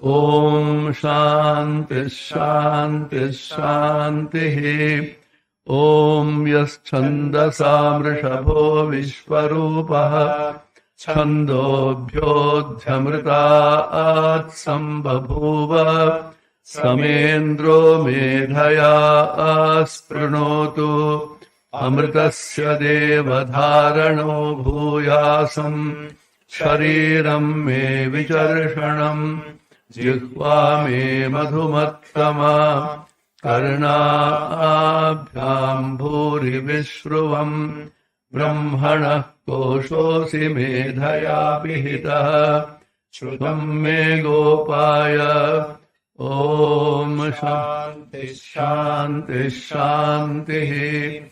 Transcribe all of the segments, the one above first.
Om Shanti Shanti Shanti. Om Yaschandasa Vrishabho Vishwarupaha Chandobhyodhyamritaat Sambhabhuva Samendro Medhaya Aspranotu Amritasya Devadharano Bhuyasam Shariram Me Vicharshanam Jihva Me Madhumattama Karnabhyam Bhuri Vishruvam Brahmana Koshosi Medhaya Pihita Shrutam Me Gopaya Om Shanti Shanti Shanti.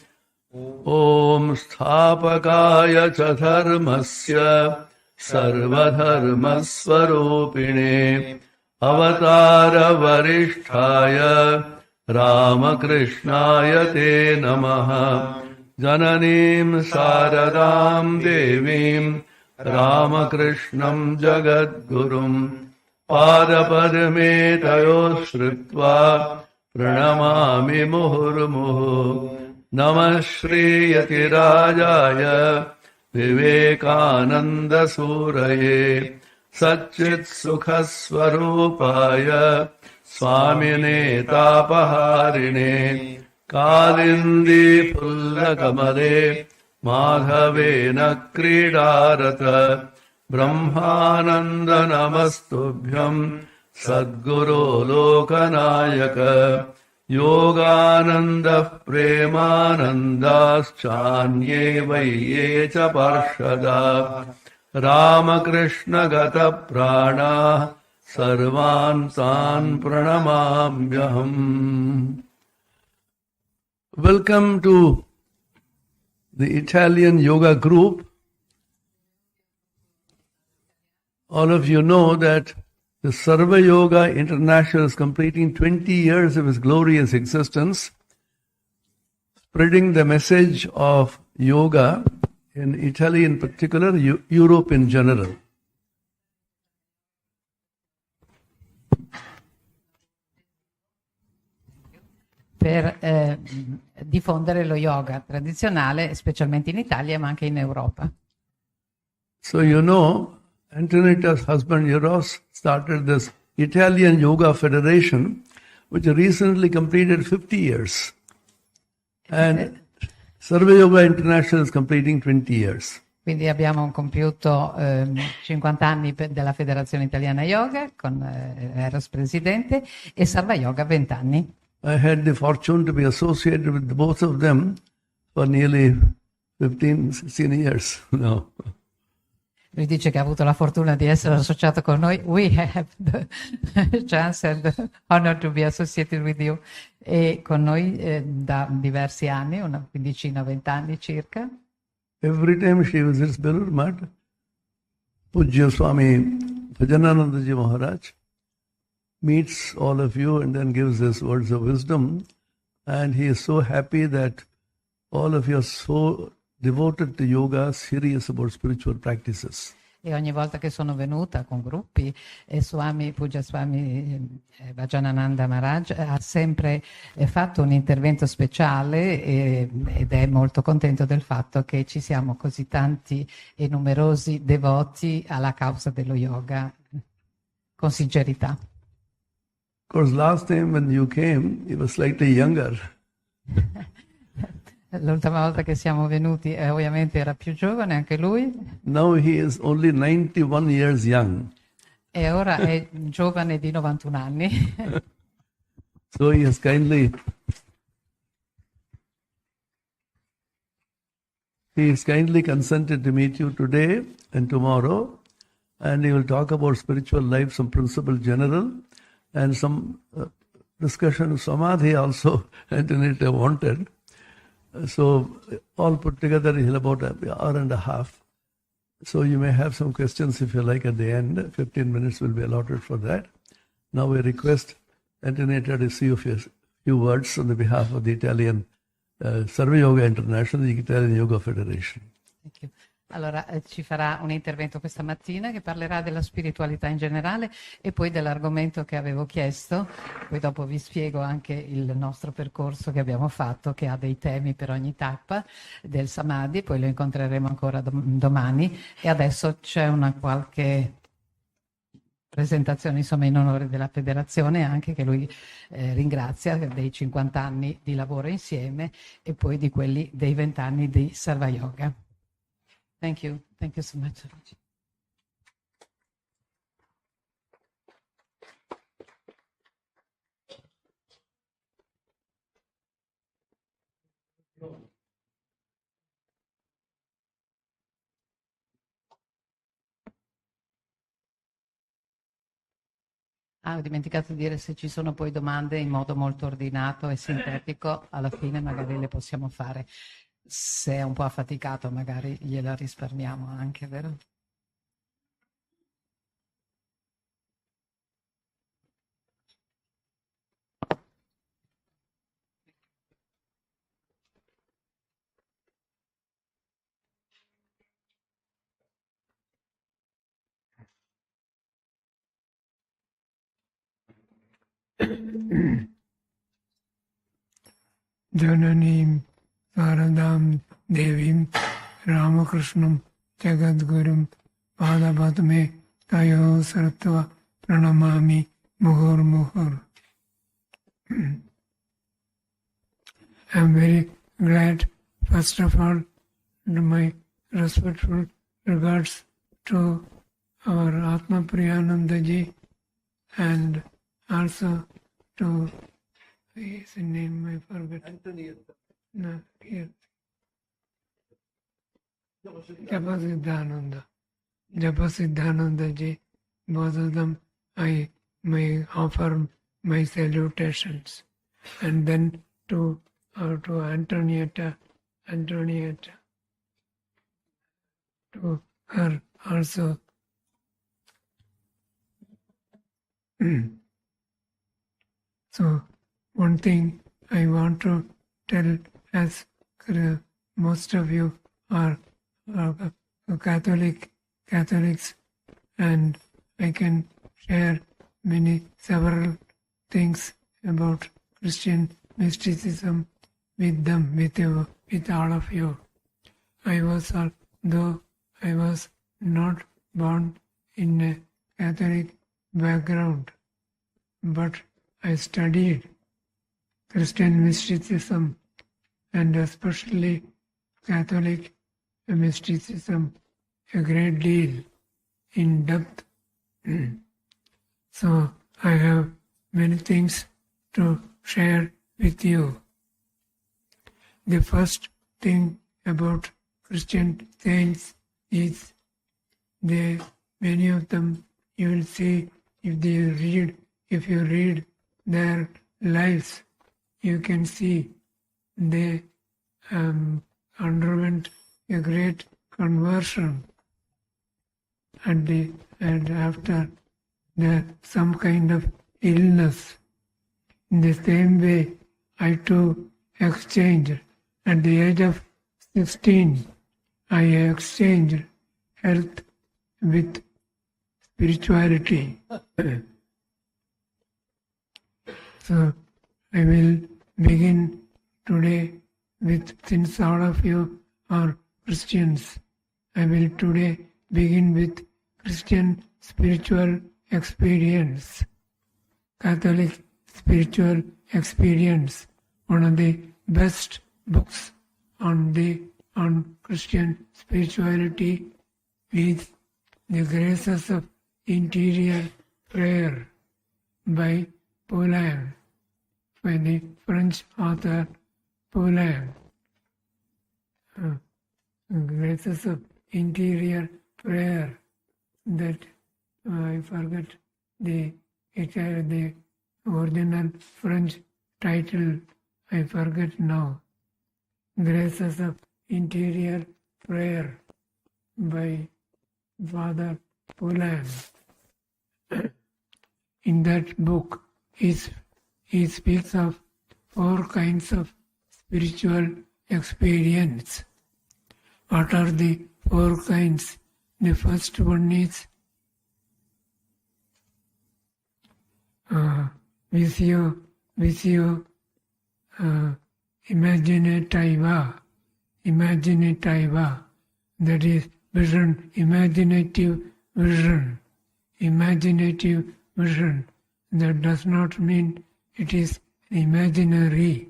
Om Sthapakaya Cha Dharmasya Sarva Dharmaswarupine Avatara Varisthaya Ramakrishnaya Te Namaha Jananim Saradam Devim Ramakrishnam Jagadgurum Padapadme Tayo Shritva Pranamami Muhurmuhu Namah Shri Yatirajaya Vivekananda Suraye Satchit Sukhaswarupaya Swamine Tapaharine Kalindi Pullakamale Madhavena Kridarata Brahmananda Namastubhyam Sadguru Lokanayaka Yogananda Premanandaschanye Vayye Cha Parshada Ramakrishna Gata Prana Sarvan San Pranamamyaham. Welcome to the Italian yoga group. All of you know that the Sarva Yoga International is completing 20 years of its glorious existence, spreading the message of yoga in Italy in particular, Europe in general. Per diffondere lo yoga tradizionale, specialmente in Italia ma anche in Europa. So you know, Antonietta's husband Eros started this Italian Yoga Federation, which recently completed 50 years. And Sarva Yoga International is completing 20 years. Quindi abbiamo compiuto 50 anni della Federazione Italiana Yoga con Eros presidente e Sarva Yoga 20 anni. I had the fortune to be associated with both of them for nearly 15, 16 years now. Lui dice che ha avuto la fortuna di essere associato con noi. We have the chance and the honor to be associated with you. E con noi da diversi anni, una quindicina, 20 anni circa. Every time she visits Belur Math, Pujya Swami Bhajanananda Ji Maharaj meets all of you and then gives his words of wisdom. And he is so happy that all of you are so devoted to yoga, serious about spiritual practices. E ogni volta che sono venuta con gruppi, Swami, Puja Swami Bhajanananda Maharaj ha sempre fatto un intervento speciale ed è molto contento del fatto che ci siamo così tanti e numerosi devoti alla causa dello yoga con sincerità. Of course, last time when you came, he was slightly younger. L'ultima volta che siamo venuti ovviamente era più giovane anche lui. Now he is only 91 years young. E ora è giovane di 91 anni. So he has kindly consented to meet you today and tomorrow, and he will talk about spiritual life, some principle general, and some discussion of samadhi also, Antonietta wanted. So all put together is about an hour and a half. So you may have some questions if you like at the end. 15 minutes will be allotted for that. Now we request Antonietta to say a few words on the behalf of the Italian Sarva Yoga International, the Italian Yoga Federation. Thank you. Allora, ci farà un intervento questa mattina che parlerà della spiritualità in generale e poi dell'argomento che avevo chiesto. Poi dopo vi spiego anche il nostro percorso che abbiamo fatto, che ha dei temi per ogni tappa del Samadhi, poi lo incontreremo ancora domani. E adesso c'è una qualche presentazione, insomma, in onore della federazione, anche che lui ringrazia dei 50 anni di lavoro insieme e poi di quelli dei 20 anni di Sarva Yoga. Thank you so much. Ho dimenticato di dire se ci sono poi domande in modo molto ordinato e sintetico, alla fine magari le possiamo fare. Se è un po' affaticato magari gliela risparmiamo anche, vero? Jananim Saradam Devim Ramakrishnam Jagadgurum Padapatme Tayo Saratva Pranamami Muhur Muhur. I'm very glad, first of all, my respectful regards to our Atma Priyananda ji and also to his name I forget. Anthony. No, here. Japasiddhananda ji, both of them I may offer my salutations. And then to Antonietta, to her also. So one thing I want to tell, as most of you are Catholics, and I can share several things about Christian mysticism with them, with all of you. Though I was not born in a Catholic background, but I studied Christian mysticism and especially Catholic mysticism a great deal in depth. So I have many things to share with you. The first thing about Christian saints is many of them you will see if you read their lives, you can see they underwent a great conversion and after some kind of illness. In the same way, I too exchanged. At the age of 16, I exchanged health with spirituality. So I will begin today since all of you are Christians, I will today begin with Christian spiritual experience, Catholic spiritual experience, one of the best books on Christian spirituality is The Graces of Interior Prayer by Paulin, by the French author Paulin. Graces of Interior Prayer, that I forget the original French title, I forget now. Graces of Interior Prayer by Father Paulin. In that book, he speaks of 4 kinds of spiritual experience. What are the four kinds. The first one is visio imaginativa, that is vision, imaginative vision. That does not mean it is imaginary,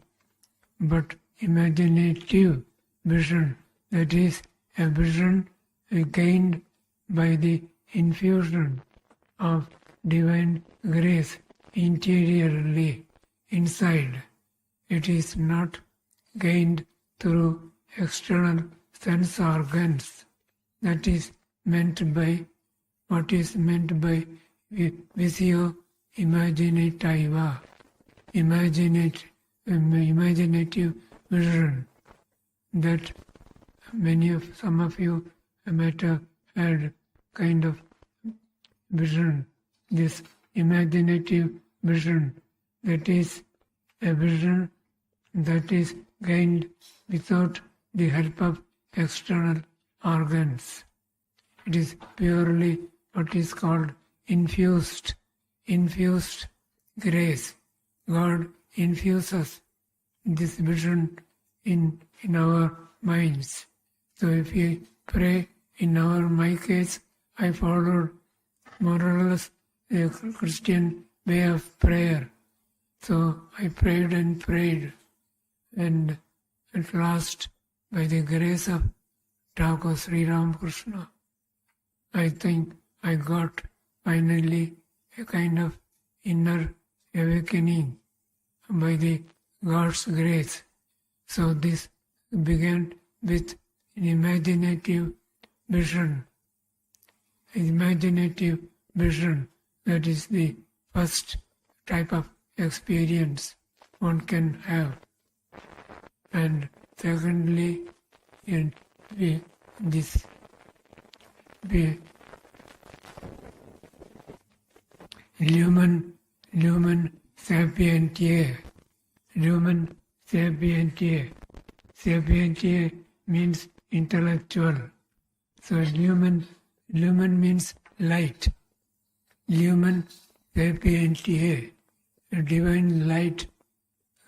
but imaginative vision, that is a vision gained by the infusion of divine grace interiorly, inside. It is not gained through external sense organs. That is meant by what is meant by visio imaginativa, imaginative vision, that some of you might have had kind of vision, this imaginative vision, that is a vision that is gained without the help of external organs. It is purely what is called infused grace. God infuses this vision in our minds. So if we pray, my case, I followed more or less a Christian way of prayer. So I prayed, and at last, by the grace of Thakur Sri Ramakrishna, I think I got finally a kind of inner awakening by the God's grace. So this began with an imaginative vision. That is the first type of experience one can have. And secondly, lumen sapientiae. Sapientiae means intellectual. So lumen means light. Lumen sapientiae, a divine light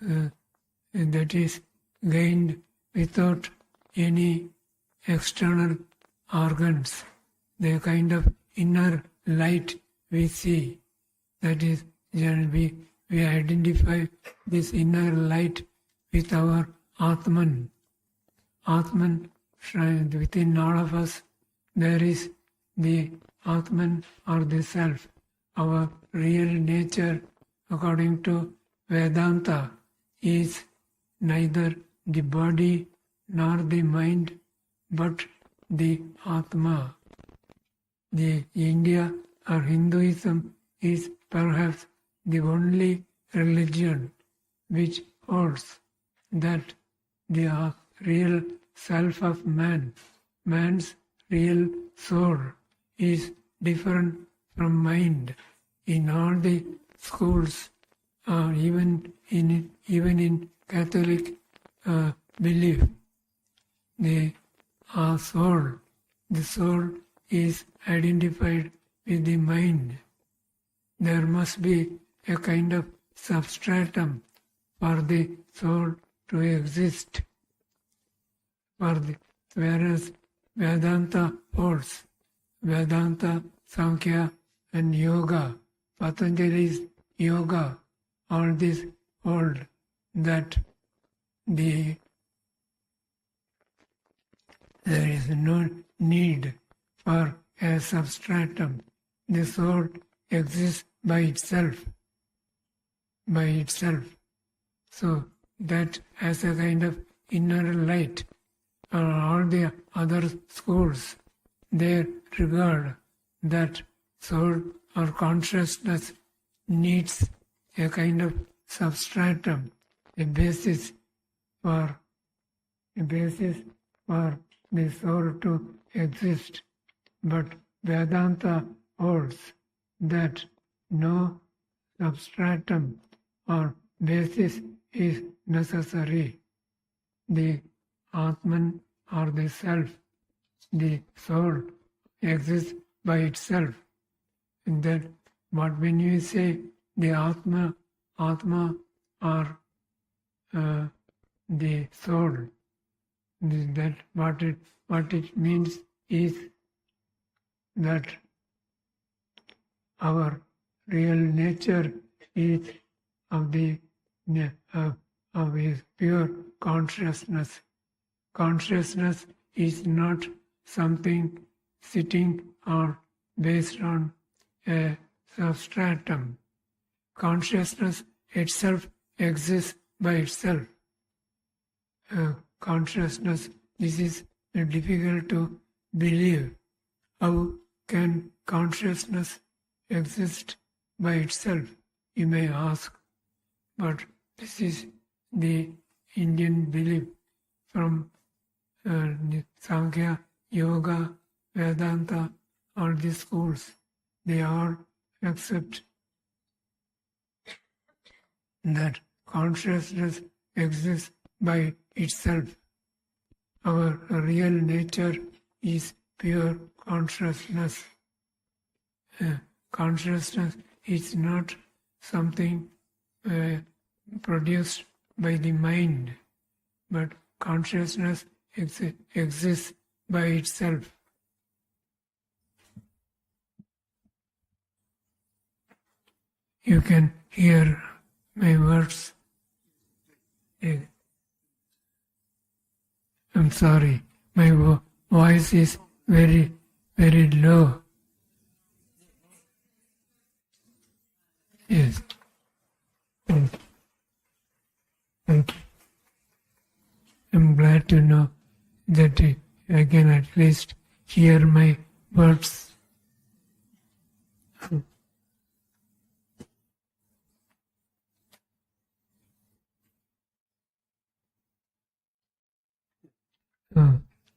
that is gained without any external organs. The kind of inner light we see, that is, we identify this inner light with our Atman. Atman, within all of us, there is the Atman or the Self, our real nature, according to Vedanta, is neither the body nor the mind, but the Atma. The India or Hinduism is perhaps the only religion which holds that the real self of man's real soul, is different from mind. In all the schools, even in Catholic belief, the soul is identified with the mind. There must be a kind of substratum for the soul to exist. Whereas Vedanta holds, Vedanta, Sankhya and Yoga, Patanjali's Yoga, all these hold that there is no need for a substratum. The soul exists by itself. So that as a kind of inner light. All the other schools, they regard that soul or consciousness needs a kind of substratum, a basis for the soul to exist. But Vedanta holds that no substratum or basis is necessary. The Atman or the Self the soul exists by itself. And that what when you say the Atma or the soul, that what it means is that our real nature is of his pure consciousness. Consciousness is not something sitting or based on a substratum. Consciousness itself exists by itself. Consciousness, this is difficult to believe. How can consciousness exist by itself, you may ask. But this is the Indian belief from Sankhya, Yoga, Vedanta, all these schools. They all accept that consciousness exists by itself. Our real nature is pure consciousness. Consciousness is not something produced by the mind, but consciousness exists by itself. You can hear my words. I'm sorry, my voice is very, very low. Yes. Thank you. I'm glad to know that I can at least hear my words.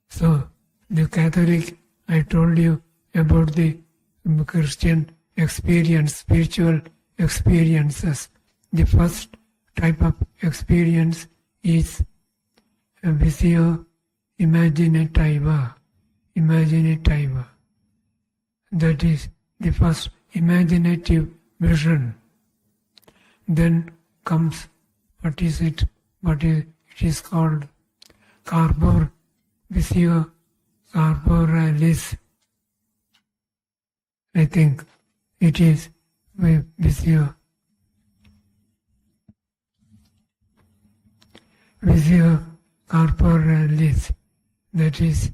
So, the Catholic, I told you about the Christian experience, spiritual experiences. The first type of experience is visio imaginativa. That is the first imaginative vision. Then comes, it is called visio corporalis. I think it is visio corporalis. That is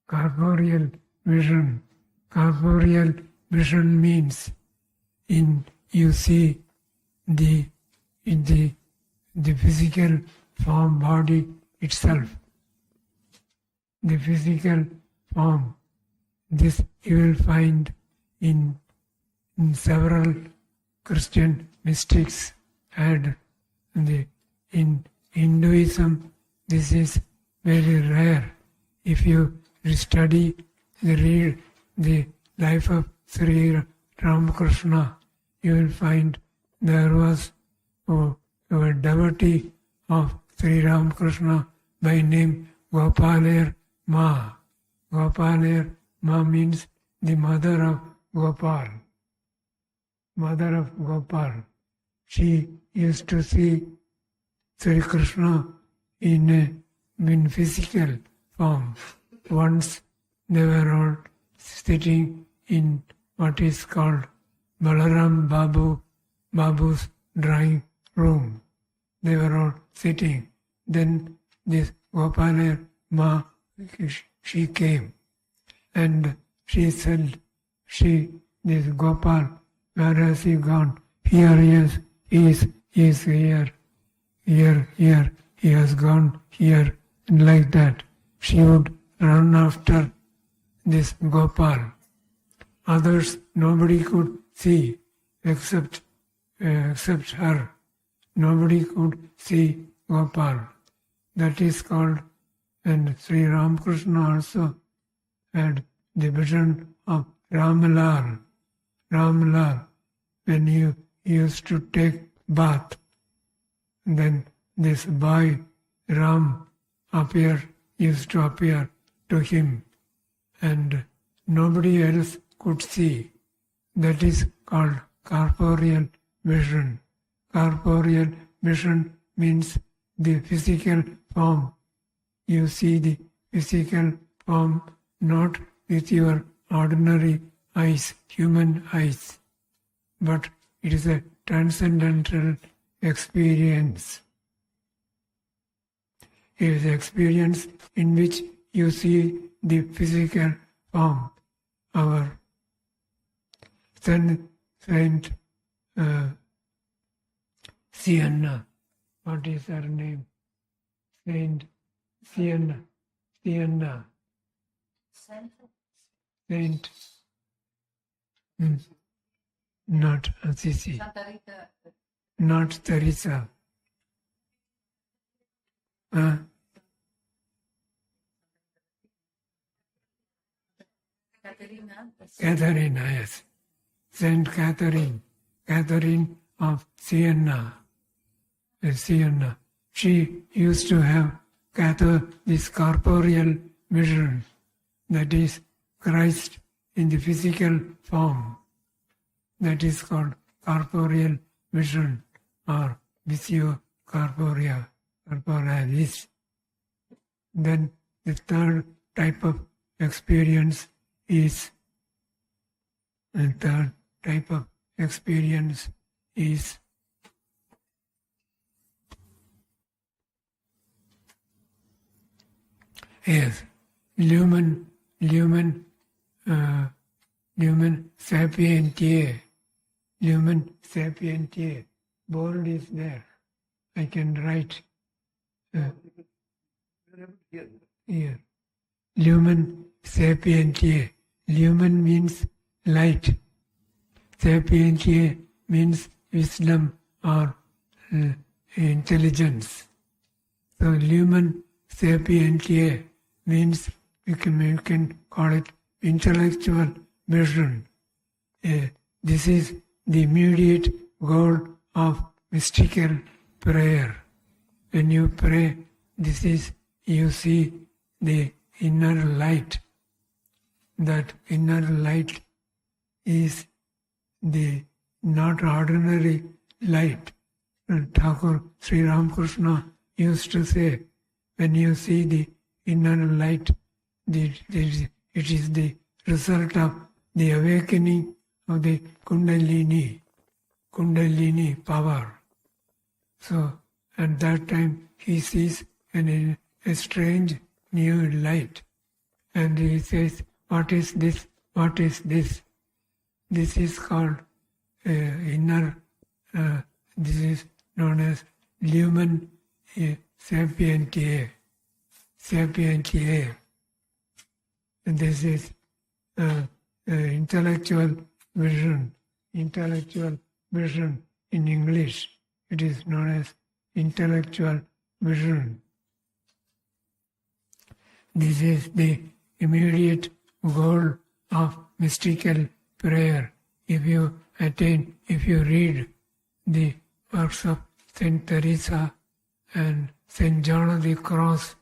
corporeal vision. Corporeal vision means you see the physical form body itself. The physical form. This you will find in several Christian mystics had. In Hinduism, this is very rare. If you study the life of Sri Ramakrishna, you will find there was a devotee of Sri Ramakrishna by name Gopaler Ma. Gopaler Ma means the mother of Gopal. Mother of Gopal. She used to see Sri Krishna in physical form. Once they were all sitting in what is called Balaram Babu's drawing room. They were all sitting. Then this Gopaler Ma, she came and she said, this Gopal, where has he gone? Here he is here, he has gone here, and like that. She would run after this Gopal. Others, nobody could see except her. Nobody could see Gopal. That is called, and Sri Ramakrishna also had the vision of Ramalal. Ramlal, when you used to take bath, then this boy Ram used to appear to him, and nobody else could see. That is called corporeal vision. Corporeal vision means the physical form. You see the physical form not with your ordinary eyes, human eyes, but it is a transcendental experience. It is an experience in which you see the physical form. Our Saint Sienna, what is her name? Saint Sienna. Saint, not Assisi, not Teresa. Catherine, yes. Saint Catherine of Siena. She used to have this corporeal vision, that is Christ in the physical form. That is called corporeal vision or visio corporealis. Then the third type of experience is yes, lumen sapientiae. Lumen sapientiae. Bold is there. I can write here. Lumen sapientiae. Lumen means light. Sapientiae means wisdom or intelligence. So lumen sapientiae means you can call it intellectual vision. This is the immediate goal of mystical prayer. When you pray, you see the inner light. That inner light is the not ordinary light. Thakur Sri Ramakrishna used to say, when you see the inner light, it is the result of the awakening of the Kundalini power. So at that time he sees a strange new light, and he says, what is this? What is this? This is called inner, this is known as lumen sapientiae. And this is intellectual vision. Intellectual vision in English. It is known as intellectual vision. This is the immediate goal of mystical prayer. If you read the works of Saint Teresa and Saint John of the Cross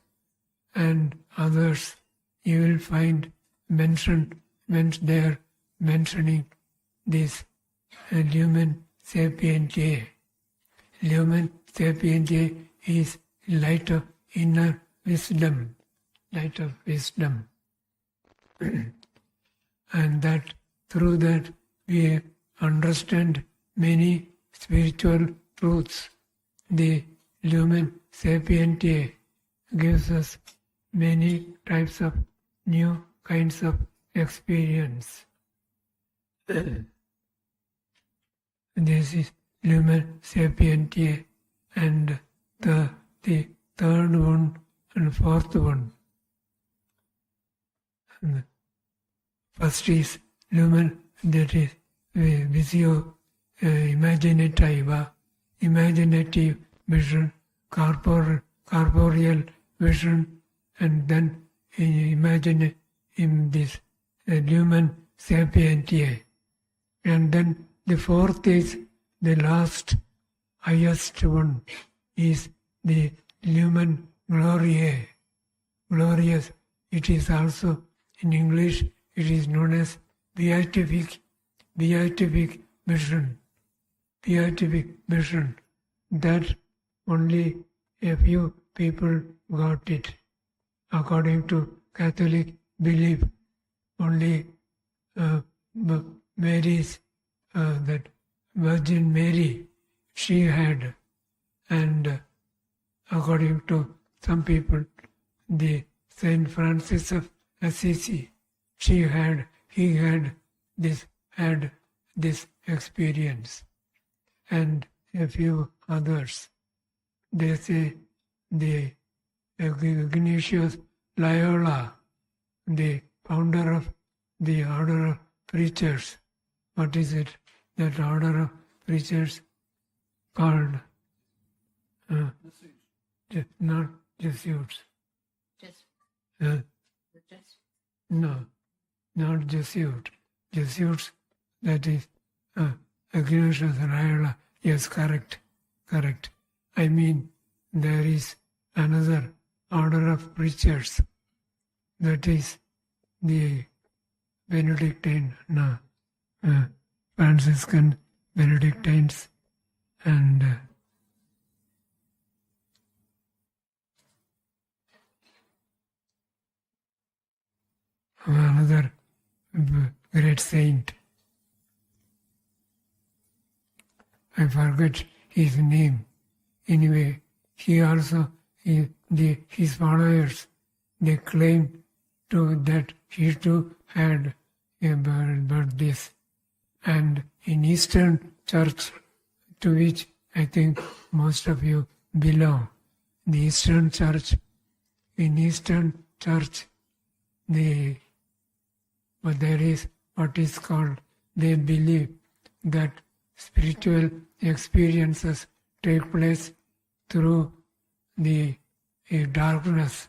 and others, you will find mentioning this lumen sapientiae. Lumen sapientiae is light of inner wisdom. Light of wisdom. And that through that we understand many spiritual truths. The lumen sapientiae gives us many types of new kinds of experience. This is lumen sapientiae, and the third one and fourth one. First is lumen, that is visio imaginativa, imaginative vision, corporeal vision, and then imagine in this lumen sapientiae. And then the fourth is the last, highest one, is the lumen gloriae. Glorious. It is also, in English, it is known as beatific vision. Beatific vision. That only a few people got it. According to Catholic belief, only Mary's, that Virgin Mary, she had, and according to some people, the Saint Francis of Assisi, he had this experience, and a few others. They say the Ignatius Loyola, the founder of the order of preachers. What is it? That order of preachers called not Jesuits. No, not Jesuit. Jesuits, that is Ignatius Loyola. Yes, correct. I mean, there is another order of preachers. That is the Benedictine, Franciscan Benedictines, and another great saint. I forget his name. Anyway, he also, his followers, they claim to that he too had about this. And in Eastern Church, to which I think most of you belong, the Eastern Church, but there is what is called, they believe that spiritual experiences take place through the darkness.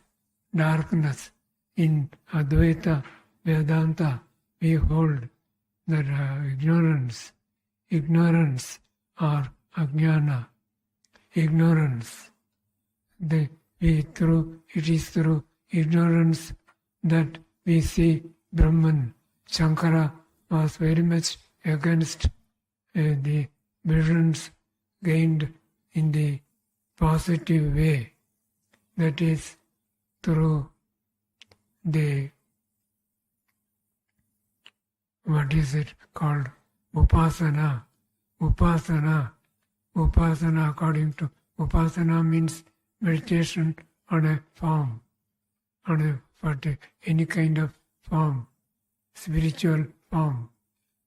In Advaita Vedanta, we hold that ignorance or ajnana, ignorance. It is through ignorance that we see Brahman. Shankara was very much against the visions gained in the positive way. That is through the, what is it called? Upasana. Upasana, according to Upasana, means meditation on a form, any kind of form, spiritual form.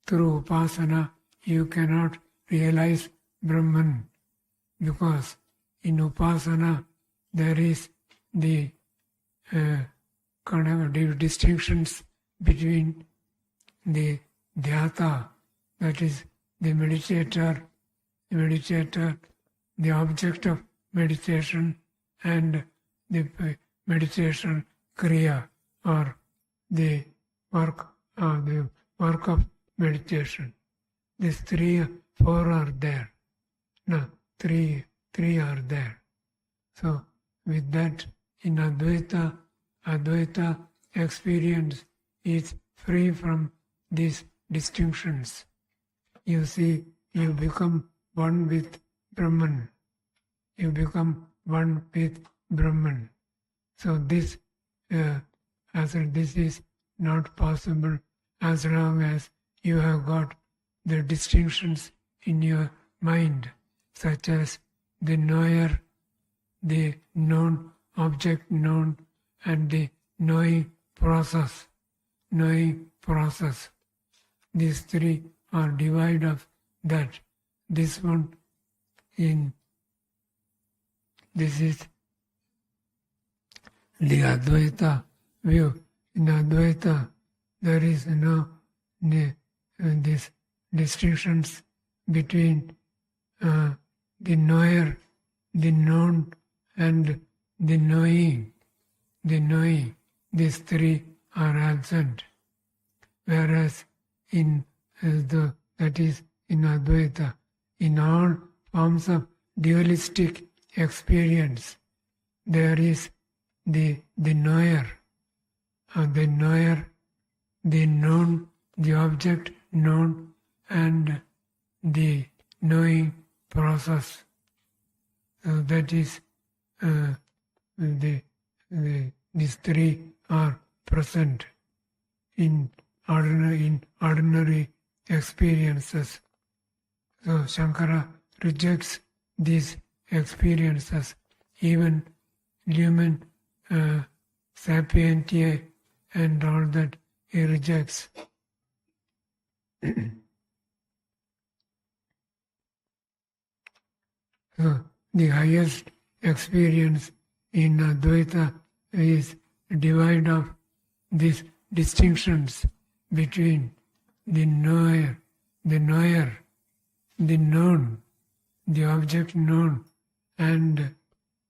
Through Upasana, you cannot realize Brahman, because in Upasana there is the kind of distinctions between the dhyata, that is the meditator, the object of meditation, and the meditation kriya, or the work of meditation. These 4 are there. No, three are there. So with that, in Advaita experience is free from these distinctions. You see, you become one with Brahman. So this is not possible as long as you have got the distinctions in your mind, such as the knower, the known, object known, and the knowing process. These 3 are divided of that. This is the Advaita view. In Advaita, there is no these distinctions between the knower, the known, and the knowing. These 3 are absent. Whereas in the that is in Advaita. In all forms of dualistic experience, there is the knower, the known, the object known, and the knowing process. So that is these three are present in ordinary experiences. So Shankara rejects these experiences, even lumen sapientiae and all that he rejects. So the highest experience in Advaita is divide of these distinctions between the knower, the known, the object known, and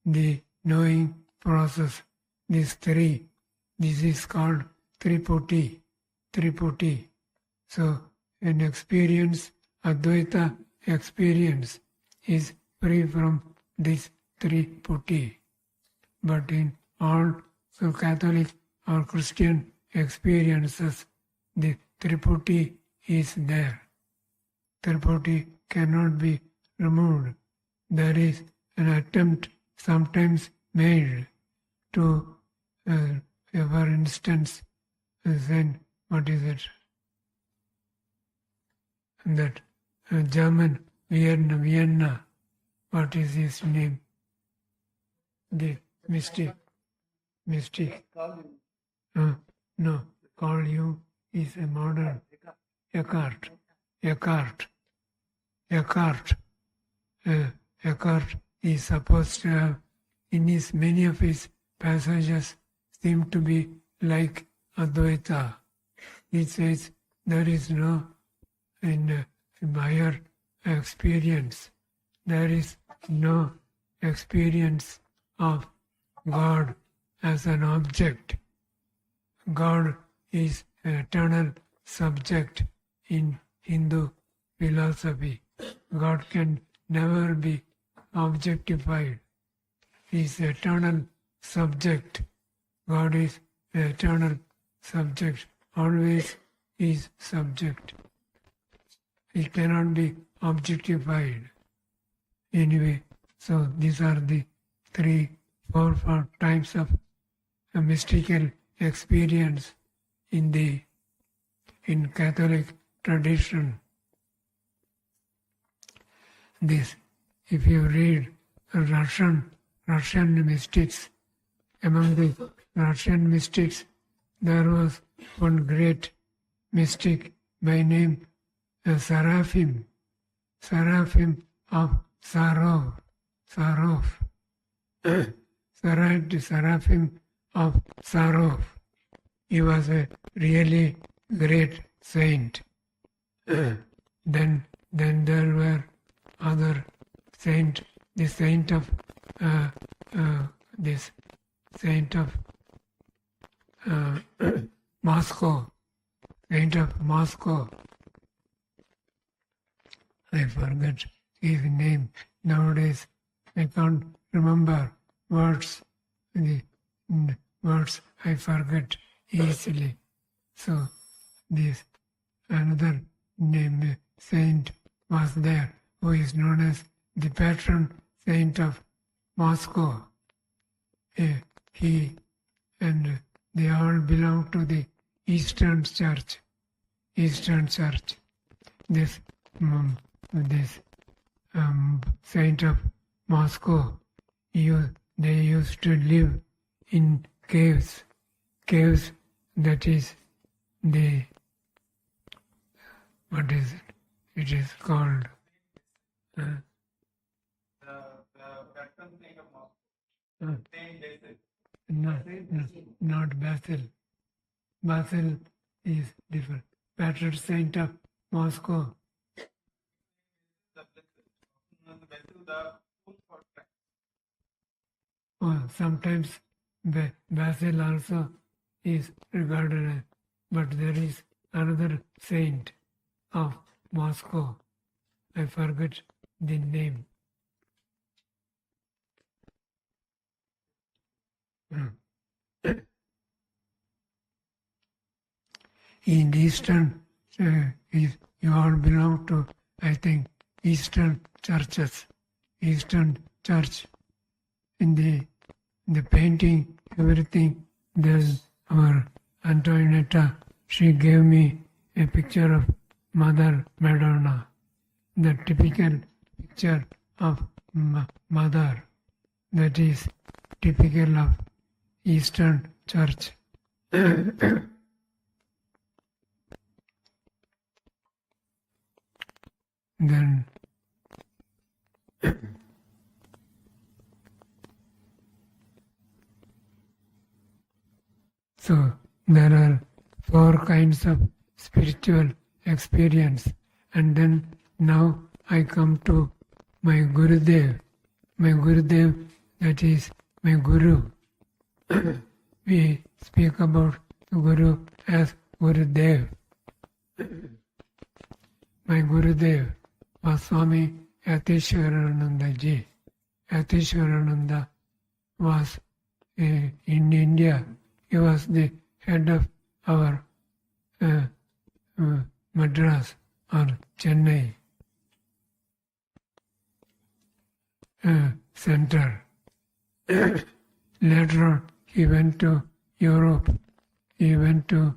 the knowing process. These three. This is called Tripoti. So an experience, Advaita experience, is free from these Tripoti. But in all Catholic or Christian experiences, the Tripoti is there. Tripoti cannot be removed. There is an attempt sometimes made to, for instance, then what is it? That German Vienna, what is his name? The mystic. No, Carl Jung is a modern. Eckhart. Eckhart is supposed to have, in his many of his passages, seem to be like Advaita. He says there is no in higher experience. There is no experience of God as an object. God is an eternal subject in Hindu philosophy. God can never be objectified. He is eternal subject. God is eternal subject. Always is subject. He cannot be objectified. Anyway, so these are the four types of a mystical experience in Catholic tradition. This, if you read Russian mystics, among the Russian mystics, there was one great mystic by name Seraphim of Sarov. Seraphim of Sarov. He was a really great saint. Then there were other saint, the saint of Moscow, saint of Moscow. I forget his name nowadays. I can't remember words. The words I forget easily. So this another name saint was there, who is known as the patron saint of Moscow. He and they all belong to the Eastern Church. This saint of Moscow, they used to live in caves, that is the, what is it? It is called the patron saint of Moscow, Saint Basil. not Basil. Basil is different. Patron saint of Moscow. The Basil, the full contract. Sometimes Basil also is regarded as, but there is another saint of Moscow. I forget the name. In Eastern, you all belong to, I think, Eastern churches, Eastern Church. In the painting, everything, there's our Antoinetta. She gave me a picture of Mother Madonna, the typical picture of Mother, that is typical of Eastern Church. Then so there are 4 kinds of spiritual experience, and then now I come to my Gurudev. My Gurudev, that is my Guru. We speak about Guru as Gurudev. My Gurudev was Swami Yatishwarananda ji. Yatishwarananda was in India. He was the head of our Madras or Chennai center. Later on, he went to Europe. He went to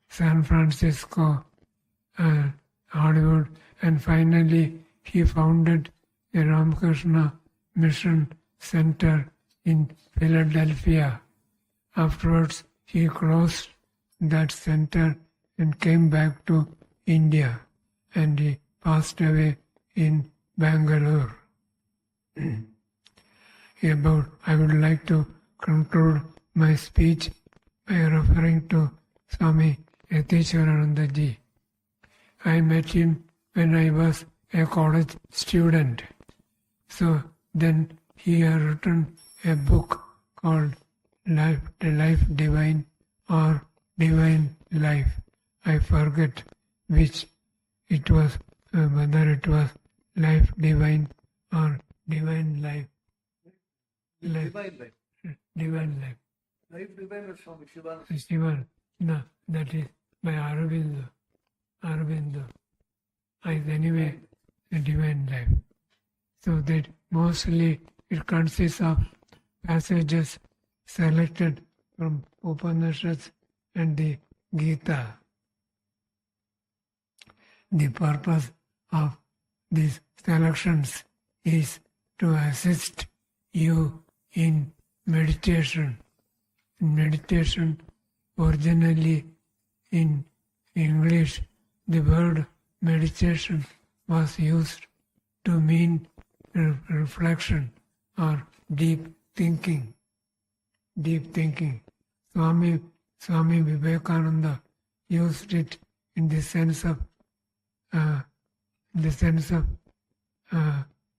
San Francisco, Hollywood, and finally he founded the Ramakrishna Mission Center in Philadelphia. Afterwards, he closed that center and came back to India, and he passed away in Bangalore. I would like to conclude my speech by referring to Swami Yatishwarananda ji. I met him when I was a college student. So then he had written a book called Life Divine or Divine Life. I forget which it was, whether it was Life Divine or Divine Life. Divine life. Divine Life. Life divine is from Shiva. Shiva. No, that is by Aurobindo. Anyway, the Divine Life. So that mostly it consists of passages selected from Upanishads and the Gita. The purpose of these selections is to assist you in meditation. Meditation, originally in English, the word meditation was used to mean reflection or deep thinking. Deep thinking. Swami Vivekananda used it in the sense of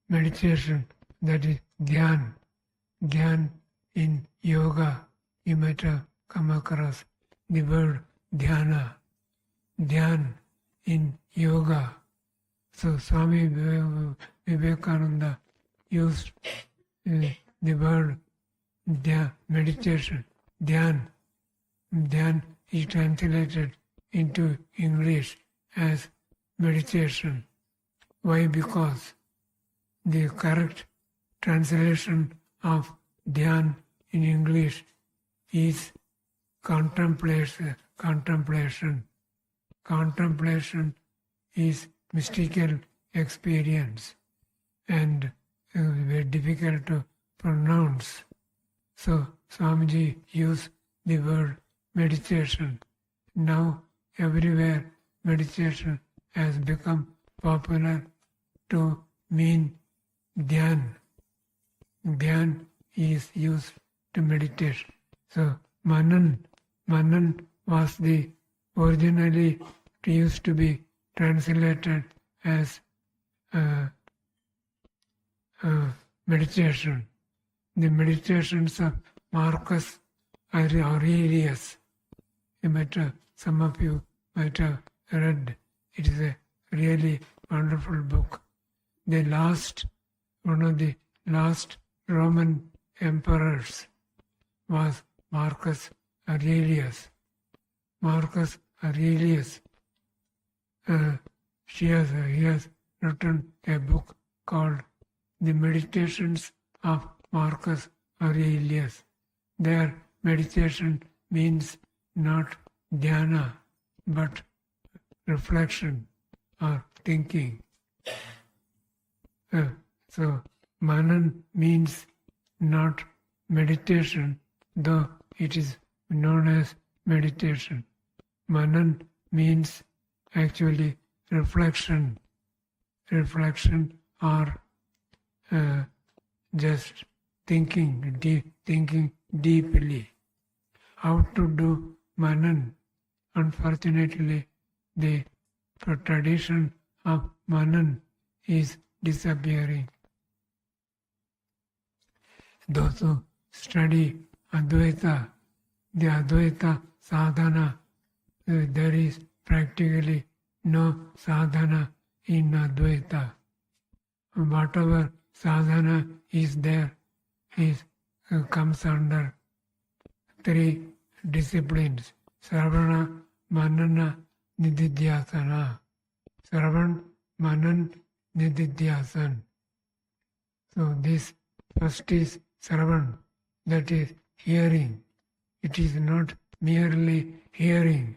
meditation, that is dhyan. Dhyan in yoga, you might have come across the word dhyana. Dhyan in yoga. So Swami Vivekananda used the word meditation, dhyan. Dhyan is translated into English as meditation. Why? Because the correct translation of dhyan in English is contemplation. Contemplation is mystical experience and very difficult to pronounce. So Swamiji used the word meditation. Now everywhere meditation has become popular to mean dhyan. Dhyan is used to meditate. So Manan was the originally used to be translated as meditation. The meditations of Marcus Aurelius, you might have some of you might have read. It is a really wonderful book. One of the last Roman emperors was Marcus Aurelius. Marcus Aurelius, he has written a book called The Meditations of Marcus Aurelius. Their meditation means not dhyana, but reflection or thinking. So, manan means not meditation, though it is known as meditation. Manan means actually reflection or just thinking deeply. How to do manan? Unfortunately, the tradition of manan is disappearing. Those who study Advaita, the Advaita sadhana, there is practically no sadhana in Advaita. Whatever sadhana is there comes under 3 disciplines: Sravana, Manana, Nididhyasana. Sravan, Manan, Nididhyasan. So this first is Sravan, that is hearing. It is not merely hearing.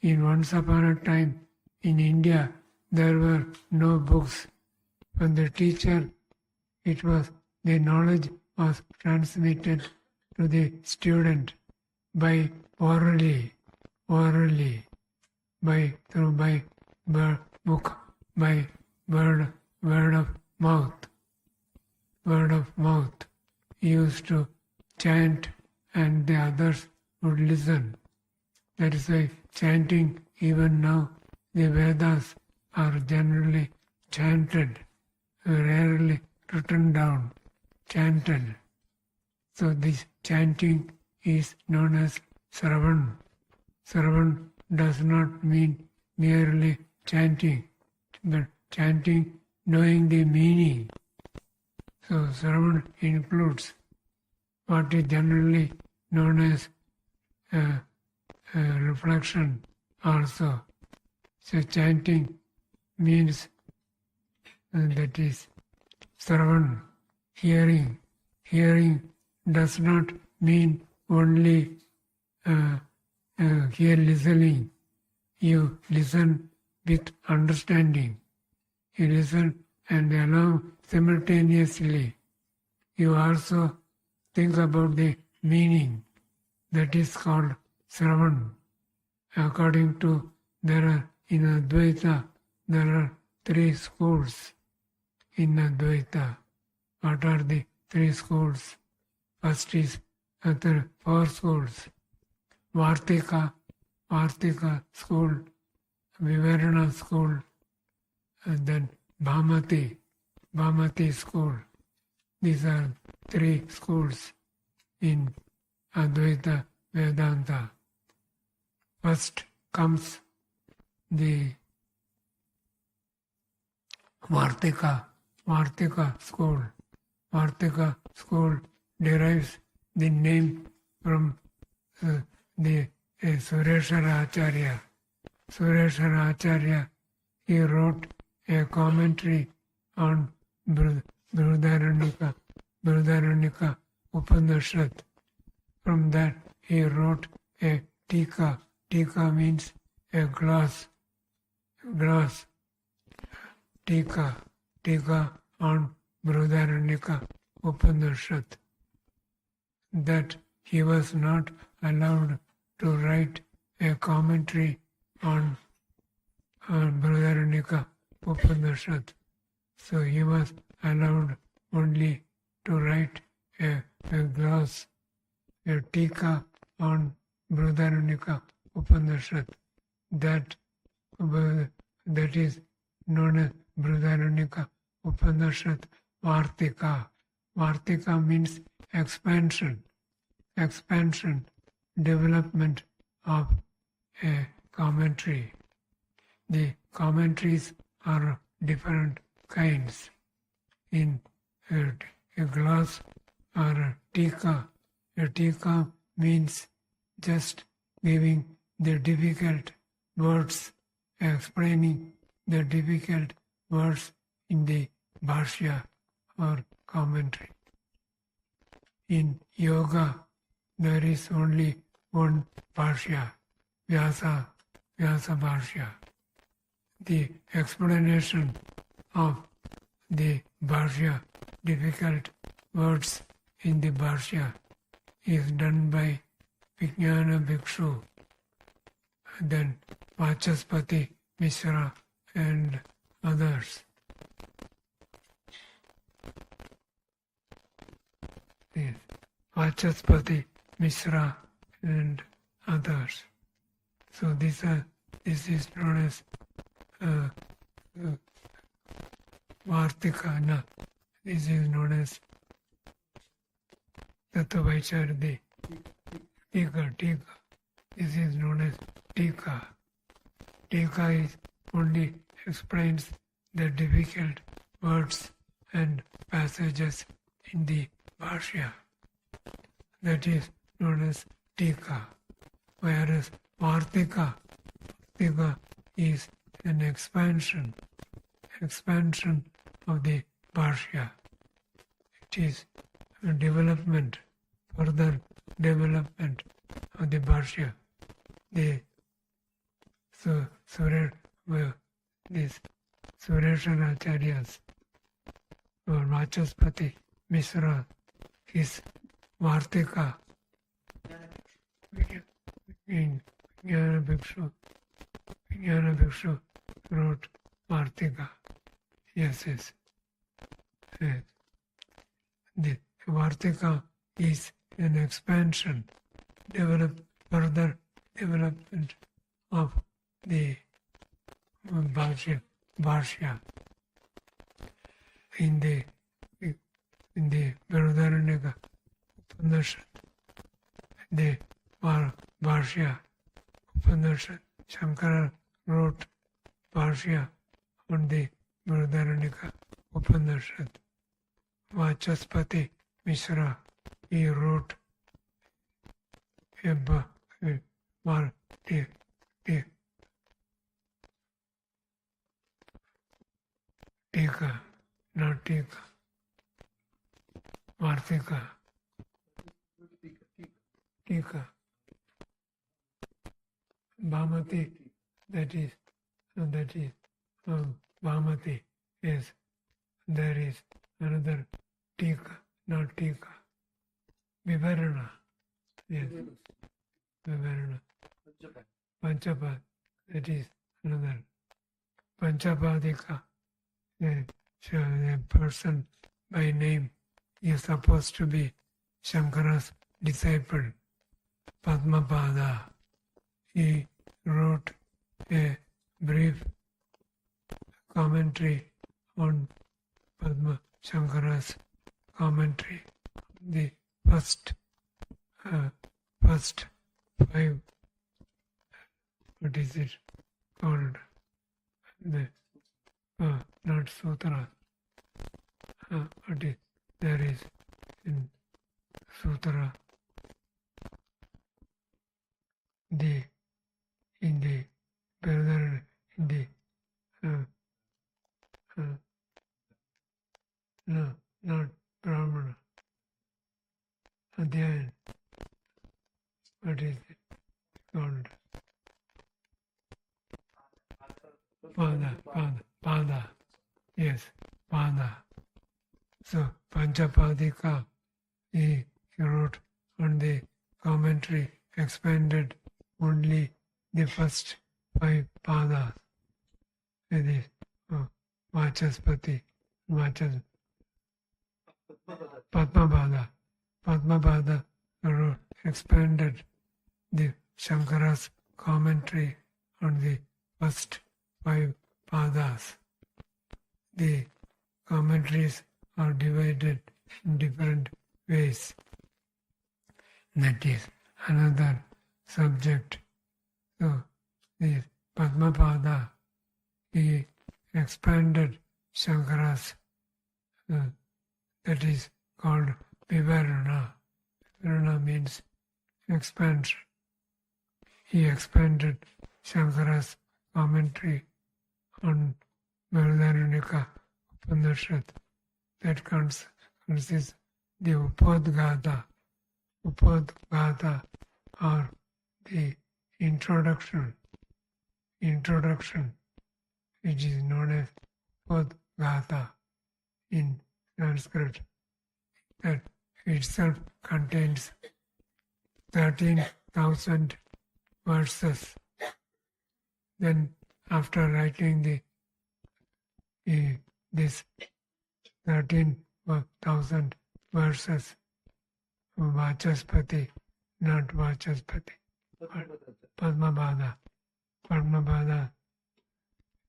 In once upon a time in India, there were no books. From the teacher, the knowledge was transmitted to the student by orally, by book, by word of mouth. He used to chant and the others would listen. That is why chanting, even now, the Vedas are generally chanted, rarely written down, chanted. So this chanting is known as Sravan. Sravan does not mean merely chanting, but chanting knowing the meaning. So Sravan includes what is generally known as reflection also. So chanting means that is Sravan, hearing. Hearing does not mean only hear listening. You listen with understanding. You listen and along simultaneously. You also think about the meaning. That is called Sravan. According to in Advaita, there are 3 schools in Advaita. What are the 3 schools? First is 4 schools. Vartika school, Vivarana school, and then Bhamati school. These are 3 schools in Advaita Vedanta. First comes the Vartika school. Vartika school derives the name from the Sureshwara Acharya. Sureshwara Acharya, he wrote a commentary on Bhajanananda Upanishad. From that he wrote a Tika. Tika means a glass. Tika on Bhajanananda Upanishad. That he was not allowed to write a commentary on Bhajanananda Upanishad. So he was allowed only to write a gloss, a tika on Bhajanananda Upanishad. That is known as Bhajanananda Upanishad Vartika. Vartika means expansion, development of a commentary. The commentaries are different kinds. In a gloss or a tika means just giving the difficult words, explaining the difficult words in the bhashya or commentary. In yoga, there is only one bhashya, Vyasa bhashya. The explanation of the bhashya, difficult words in the bhashya, is done by Vijnana Bhikshu, then Vachaspati Mishra and others. Yes. Vachaspati Mishra and others. So this is known as Vartika. No, this is known as Tattvaichardi. Tika. This is known as Tika. Tika is only explains the difficult words and passages in the bhashya. That is known as Tika. Whereas Vartika is an expansion of the bhashya. It is a development, further development of the bhashya. These Sureshanacharyas or Vachaspati Mishra, his Vartika in Vijnana Bhikshu wrote Vartika. Yes. The Vartika is an expansion, further development of the bhashya. In the Bhajanananda Upanishad, the bhashya Upanishad, Shankara wrote bhashya on the Bhajanananda Upanishad. Vachaspati Mishra, he wrote Tika, not Tika. Vartika. Tika. Bhamati, that is Bhamati is, there is another Tika, not Tika. Vivarana. Yes. Vivarana. Panchapad, that is another. Panchapadika. The person by name is supposed to be Shankara's disciple, Padmapada. He wrote a brief commentary on Padma Shankara's commentary. The first 5, what is it called? Not sutra. What is there is in sutra? In the no, not Brahmana. Adhyayan. What is it called? Pada. Yes, Pada. So, Panchapadika, he wrote on the commentary, expanded only the first 5 padas. That is Vachaspati, Padmapada wrote, expanded the Shankara's commentary on the first 5 padas. The commentaries are divided in different ways. That is another subject So the Padmapada, he expanded Shankara's, that is called Vivarana. Vivarana means expansion. He expanded Shankara's commentary on Bhajanananda Upanishad that consists the Upadgata. Upadgata or the introduction, which is known as Upadgata in Sanskrit, that itself contains 13,000 verses. Then after writing this 13,000 verses, Vachaspati, not Vachaspati, Padmapada,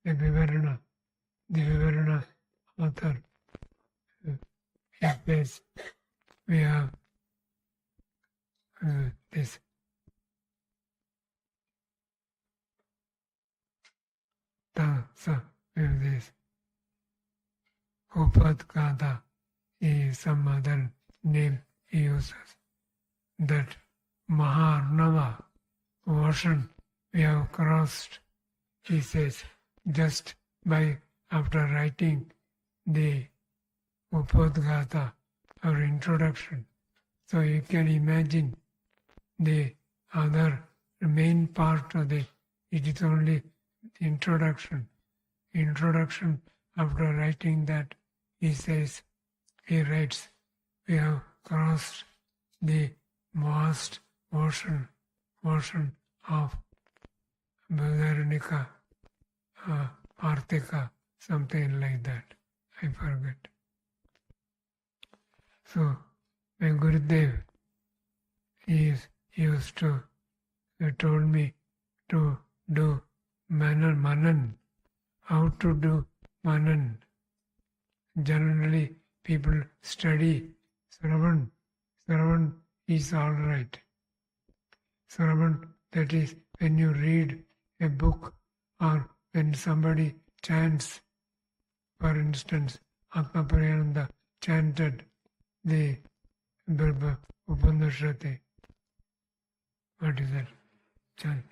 the Vivarana author, he says we have this with this Upadgata is some other name he uses. That Maharnava ocean we have crossed, he says, just by after writing the Upadgata or introduction. So you can imagine the other main part of it is only introduction. Introduction, after writing that, he writes, we have crossed the vast ocean of Bhajanananda, Artika, something like that. I forget. So, my Gurudev he told me to do Manan. How to do Manan? Generally, people study Sarva. Sarva is all right. Sarva, that is when you read a book or when somebody chants. For instance, Bhajanananda chanted the Upanishad. What is that?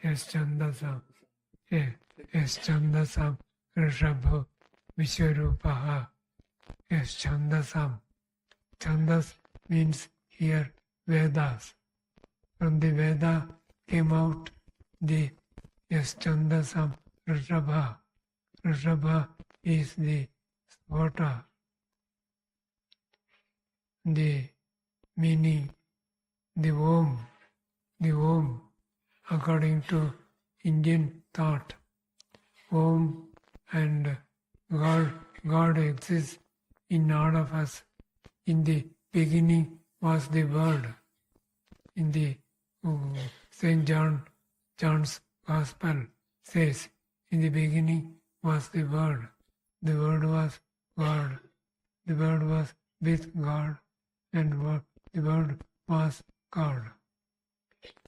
Yes, Chandasam. Yes, Chandasam Rishabho Vishwarupaha. Yes, Chandasam. Chandas means here Vedas. From the Veda came out the Yes, Chandasam Rishabha. Rishabha is the Svata. The meaning, the Om, according to Indian thought, Om and God exists in all of us. In the beginning was the Word. In the St. John's Gospel says, in the beginning was the Word. The Word was God. The Word was with God, and the Word was God.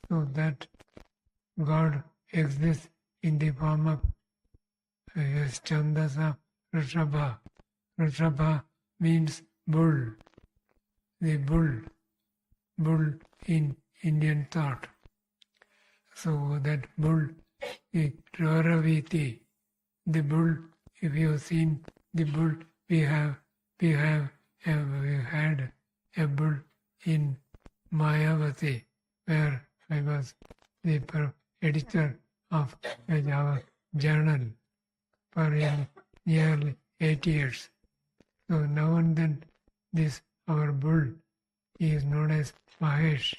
So that God exists in the form of Chandasa Rishabha. Rishabha means bull. The bull in Indian thought. So that bull is Raraviti. The bull, if you have seen the bull, we had a bull in Mayavati, where I was the editor of our journal for nearly 8 years. So now and then this our bull is known as Mahesh.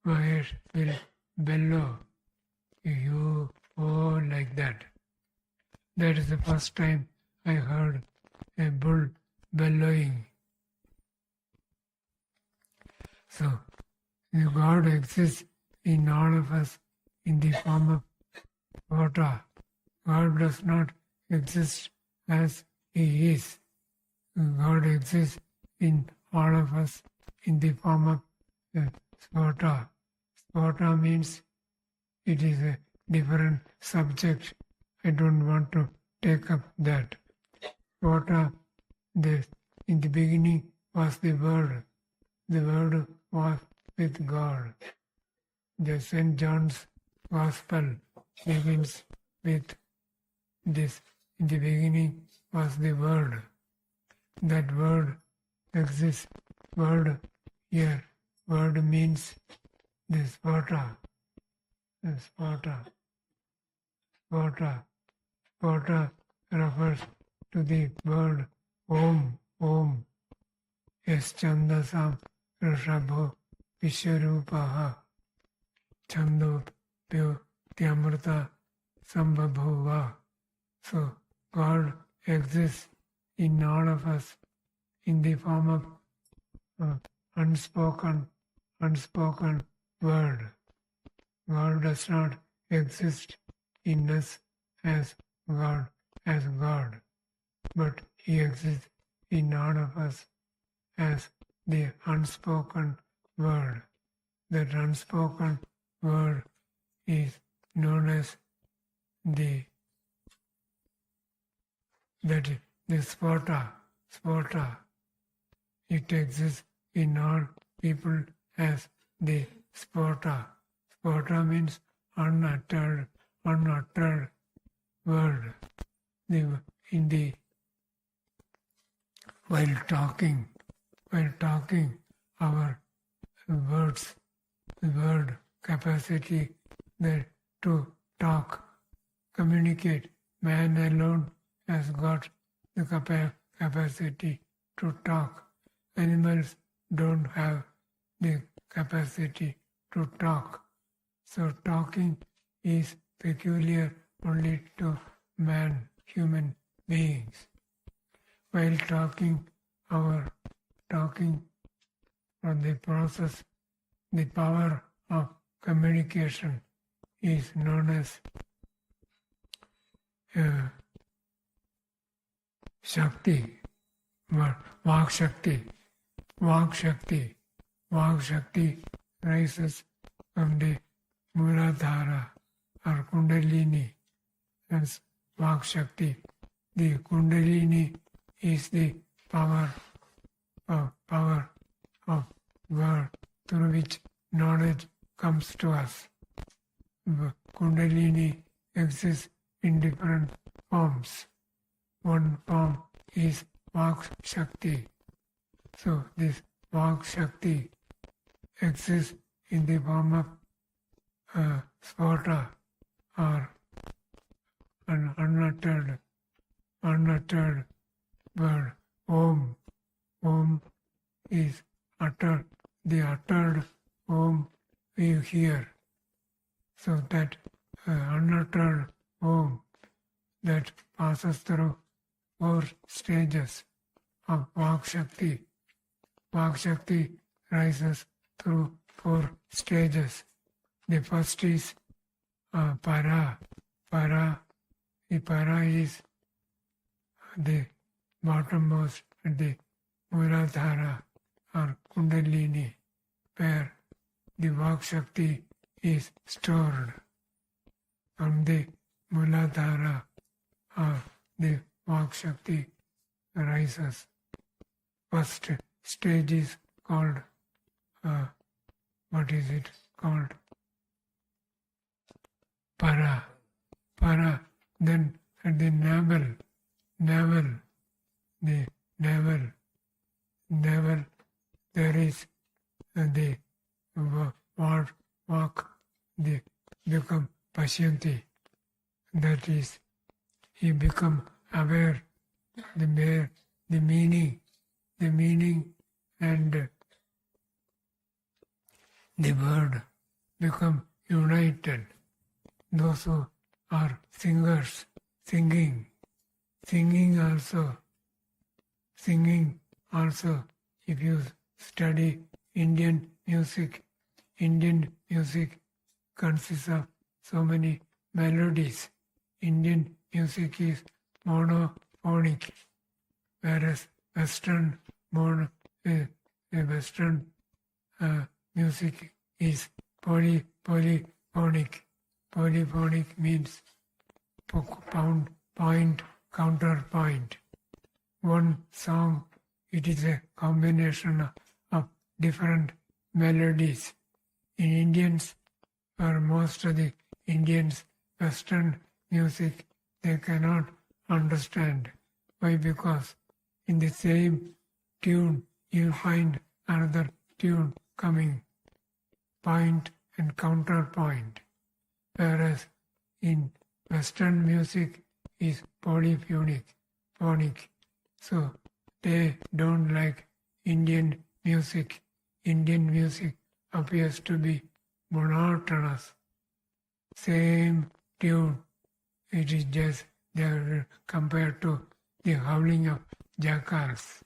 Mahesh will bellow, you, oh, like that. That is the first time I heard a bull bellowing. So, God exists in all of us in the form of water. God does not exist as He is. God exists in all of us in the form of Swata. Swata means it is a different subject. I don't want to take up that. Vata, in the beginning was the Word. The Word was with God. The St. John's Gospel begins with this. In the beginning was the Word. That Word exists. Word here. Word means this Vata. This Vata. Vata. Vata refers to the word Om. Om. Yes, Chandasam Rishabho Vishwarupaha Chando Pyo Tyamrita Sambhabhova. So God exists in all of us in the form of unspoken word. God does not exist in us as God, but He exists in all of us as the unspoken word. That unspoken word is known as the Spota. It exists in all people as the Spota. Spota means unuttered word. While talking, our words, the word capacity to talk, communicate. Man alone has got the capacity to talk. Animals don't have the capacity to talk. So talking is peculiar only to man, human beings. While talking from the process, the power of communication is known as Shakti, Vak Shakti. Vak Shakti rises from the Muladhara or Kundalini. That's Vak Shakti. The Kundalini is the power of word through which knowledge comes to us. Kundalini exists in different forms. One form is Vak Shakti. So this Vak Shakti exists in the form of Spota or an unuttered word. Om. Om is uttered. The uttered Om we hear. So that unuttered Om that passes through 4 stages of Vak Shakti. Vak Shakti rises through 4 stages. The first is Para. The Para is the bottommost, the Muladhara or Kundalini, where the Vak Shakti is stored. From the Muladhara or the Vak Shakti rises. First stage is called, what is it called? Para. Then at the navel, there is the Vak, the become Pashyanti. That is, he become aware, the meaning and the word become united. Those who are singers, singing also, if you study Indian music consists of so many melodies. Indian music is monophonic, whereas Western music is polyphonic. Polyphonic means point, counterpoint. One song, it is a combination of different melodies. In Indians, for most of the Indians, Western music they cannot understand. Why? Because in the same tune you find another tune coming, point and counterpoint. Whereas in Western music is polyphonic. So they don't like Indian music. Indian music appears to be monotonous. Same tune. It is just they are compared to the howling of jackals.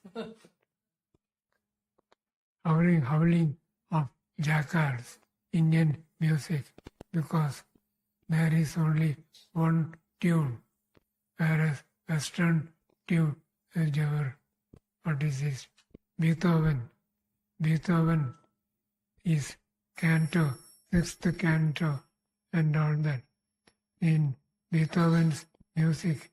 howling of jackals, Indian music, because there is only one tune, whereas Western tune is our, what is this? Beethoven. Beethoven is canto, sixth canto, and all that. In Beethoven's music,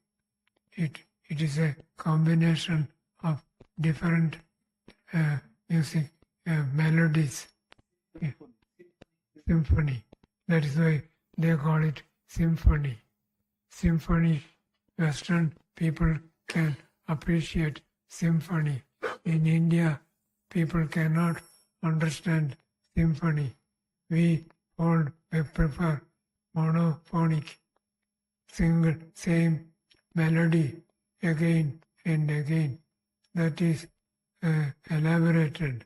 it is a combination of different music melodies. Symphony. That is why they call it symphony. Symphony. Western people can appreciate symphony. In India, people cannot understand symphony. We prefer monophonic, single, same melody again and again. That is elaborated.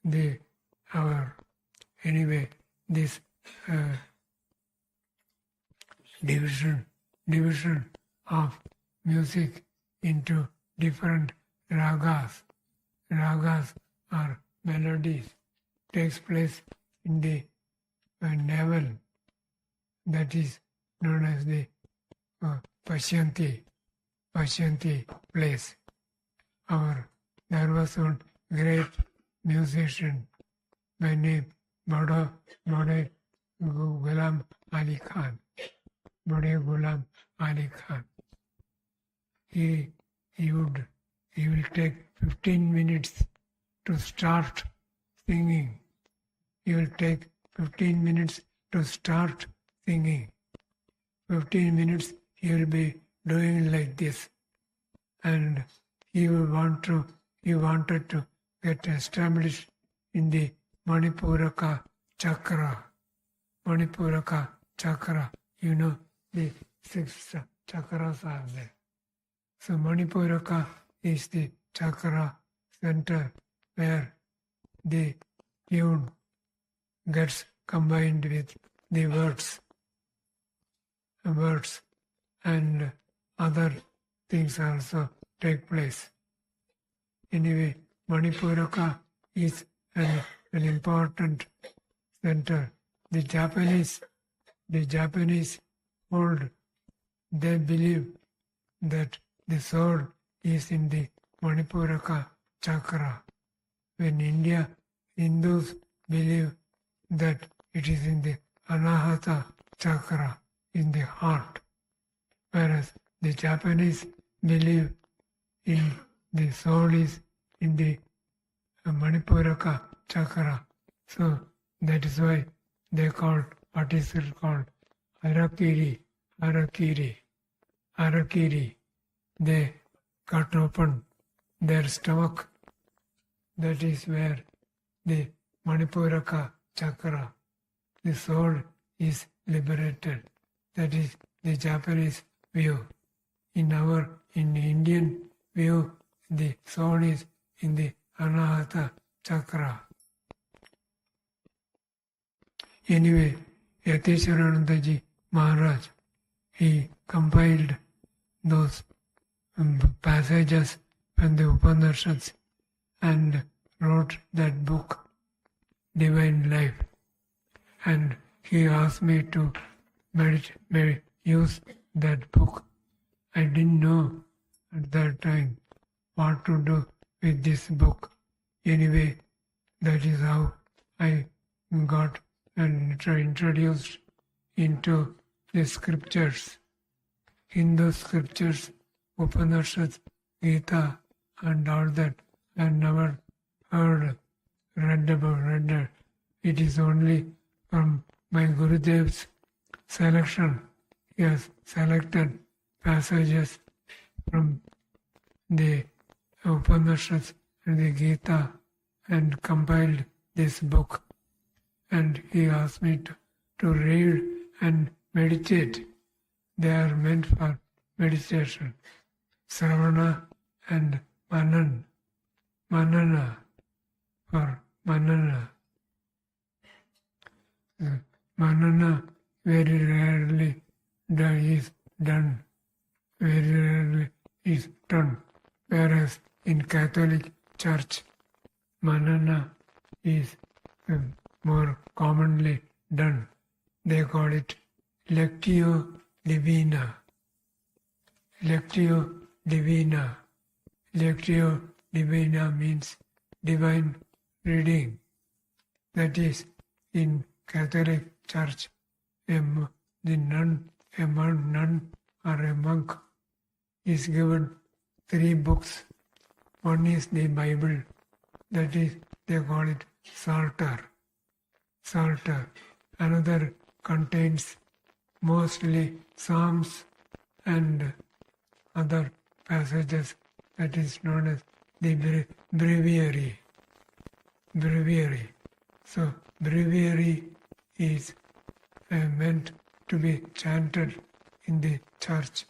This division of music into different ragas. Ragas are melodies. Takes place in the navel, that is known as the Pashyanti place. There was one great musician by name Bade Ghulam Ali Khan. Bade Ghulam Ali Khan. He will take 15 minutes to start singing. He will take 15 minutes to start singing. 15 minutes he will be doing like this. And he wanted to get established in the Manipuraka chakra. Manipuraka chakra. You know, the 6 chakras are there. So Manipuraka is the chakra center where the tune gets combined with the words and other things also take place. Anyway, Manipuraka is an important center. The Japanese they believe that the soul is in the Manipuraka chakra. When Hindus believe that it is in the Anahata chakra, in the heart. Whereas the Japanese believe in the soul is in the Manipuraka chakra. So that is why they called, what is it called? Harakiri. They cut open their stomach. That is where the Manipuraka chakra, the soul is liberated. That is the Japanese view. In the Indian view, the soul is in the Anahata chakra. Anyway, Yateswaranandaji Maharaj, he compiled those passages from the Upanishads and wrote that book, Divine Life. And he asked me to use that book. I didn't know at that time what to do with this book. Anyway, that is how I got introduced into the scriptures. Hindu scriptures, Upanishads, Gita, and all that, I never heard, read it. It is only from my Gurudev's selection. He has selected passages from the Upanishads and the Gita and compiled this book. And he asked me to read and meditate. They are meant for meditation. Sravana and Manana for Manana. Manana very rarely is done. Very rarely is done. Whereas in Catholic Church, Manana is more commonly done. They call it Lectio Divina. Lectio Divina. Lectio Divina means divine reading. That is, in Catholic Church, a nun or a monk is given 3 books. One is the Bible, that is, they call it Psalter. Another contains mostly Psalms and other passages, that is known as the breviary. So, breviary is meant to be chanted in the church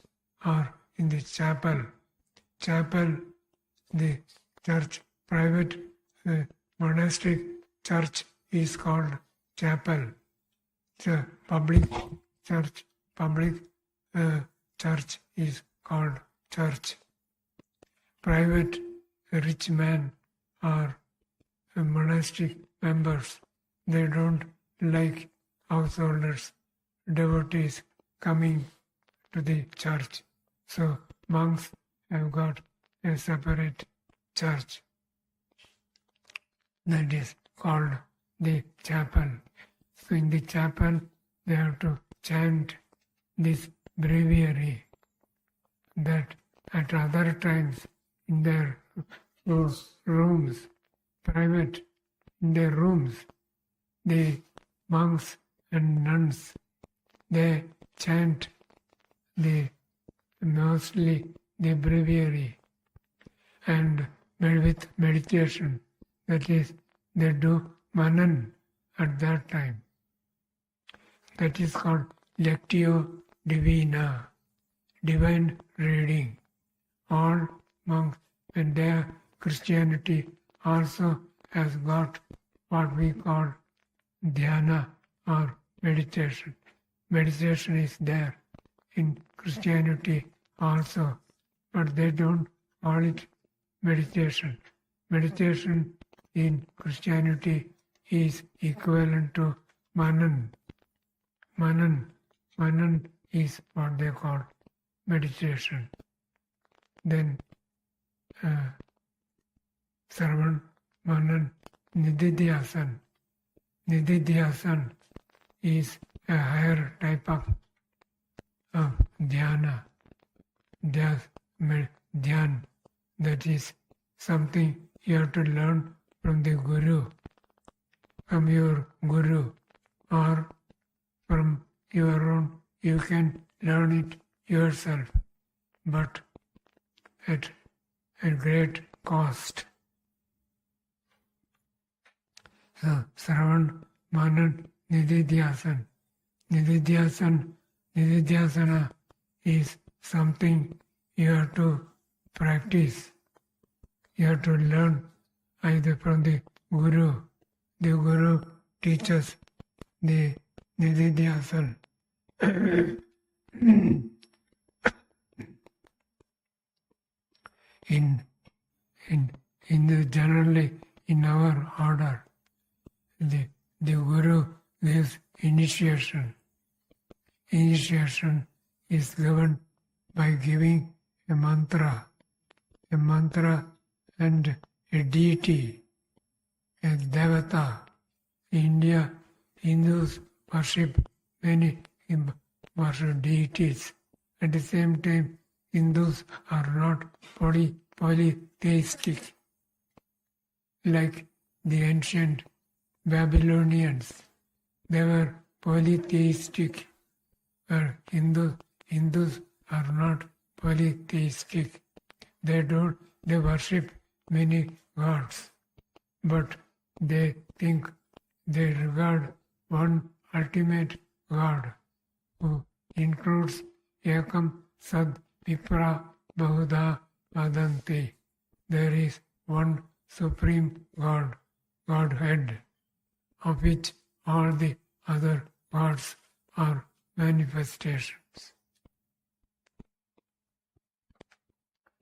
or in the chapel. The church, private monastic church is called chapel. The public church is called church. Private rich man or monastic members, they don't like householders, devotees coming to the church. So monks have got a separate church. That is called the chapel. So in the chapel, they have to chant this breviary. That at other times in their rooms, private, in their rooms, the monks and nuns, they chant mostly the breviary and with meditation. That is, they do manan at that time. That is called Lectio Divina, divine reading. All monks and their Christianity also has got what we call dhyana or meditation. Meditation is there in Christianity also, but they don't call it meditation. Meditation in Christianity is equivalent to manan. Manan is what they call meditation. Then Sarvan, Manan, Nididhyasan. Nididhyasan is a higher type of dhyana. Dhyan, that is something you have to learn from the Guru, from your Guru, or from your own. You can learn it yourself, but at a great cost. So, Sravan, Manan, Nididhyasan. Nididhyasana is something you have to practice. You have to learn either from the Guru. The Guru teaches the Nididhyasana. Generally in our order, the Guru gives initiation. Initiation is given by giving a mantra and a deity, a devata. In India, Hindus worship many worship deities. At the same time, Hindus are not polytheistic like the ancient Babylonians. They were polytheistic, but Hindus are not polytheistic. They worship many gods, but they regard one ultimate God who includes Ekam Sad Vipra Bahuda Vadanti. There is one supreme Godhead, of which all the other gods are manifestations.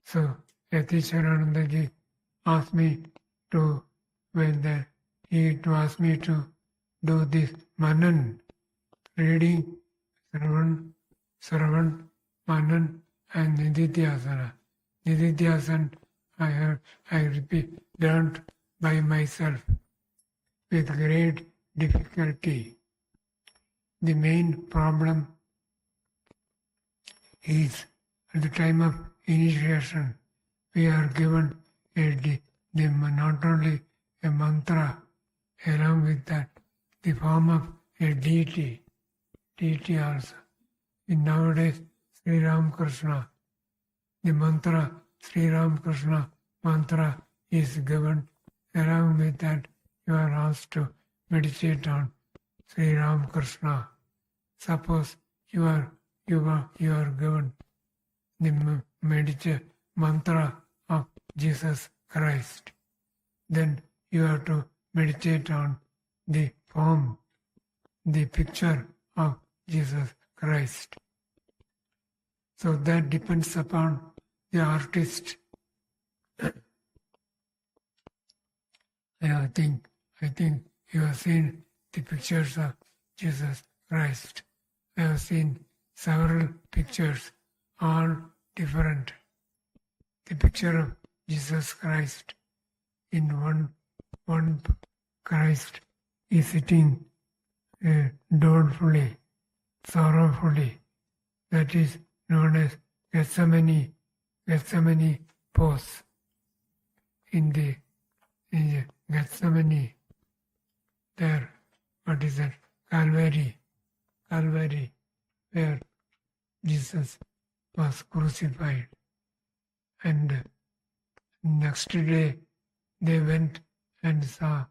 So, Yaticharananda asked me to, he asked me to do this Manan, reading Sravan, Manan, and Nididhyasana. Nididhyasana, I repeat, learned by myself with great difficulty. The main problem is at the time of initiation, we are given not only a mantra, along with that, the form of a deity also. In nowadays, Sri Ram Krishna, the mantra, Sri Ram Krishna mantra is given. Along with that, you are asked to meditate on Sri Ram Krishna. Suppose you are given the mantra of Jesus Christ. Then you have to meditate on the form, the picture of Jesus Christ. So that depends upon the artist. I think you have seen the pictures of Jesus Christ. I have seen several pictures, all different. The picture of Jesus Christ, in one Christ is sitting dolefully, sorrowfully. That is known as Gethsemane pose. In the Gethsemane, there, what is that? Calvary, where Jesus was crucified. And next day, they went and saw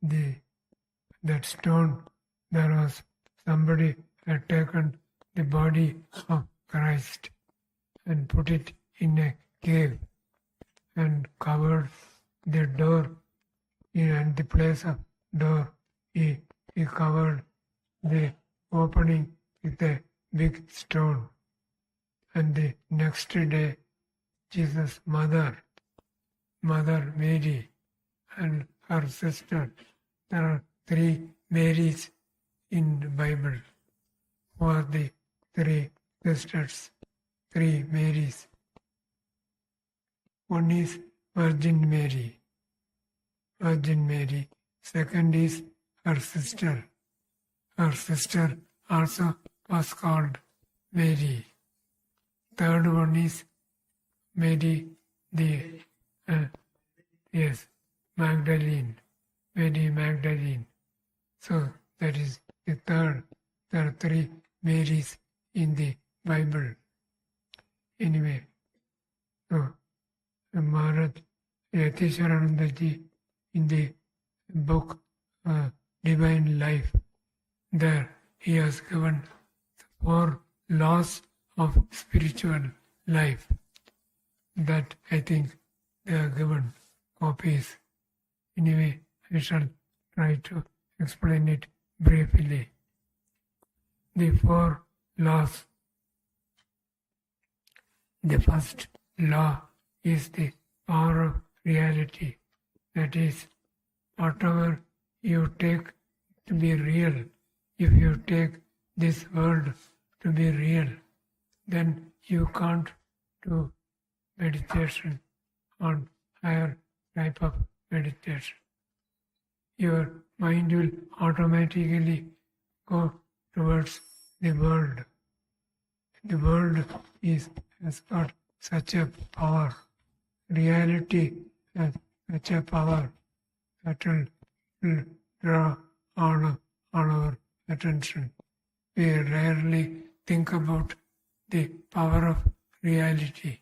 that stone. There was somebody had taken the body of Christ and put it in a cave and covered the door, and the place of door. He covered the opening with a big stone. And the next day, Jesus' mother Mary, and her sister. There are 3 Marys in the Bible. Who are the 3 sisters? 3 Marys. One is Virgin Mary. Second is her sister. Her sister also was called Mary. Third one is Mary Magdalene. Mary Magdalene. So that is the third. There are 3 Marys in the Bible. Anyway, so Maharaj Yaticharananda ji, in the book Divine Life, there he has given 4 laws of spiritual life. That I think they are given copies. Anyway, I shall try to explain it briefly. The 4 laws. The first law is the power of reality. That is, whatever you take to be real, if you take this world to be real, then you can't do meditation on higher type of meditation. Your mind will automatically go towards the world. The world has got such a power. Reality has such a power that will draw all our attention. We rarely think about the power of reality.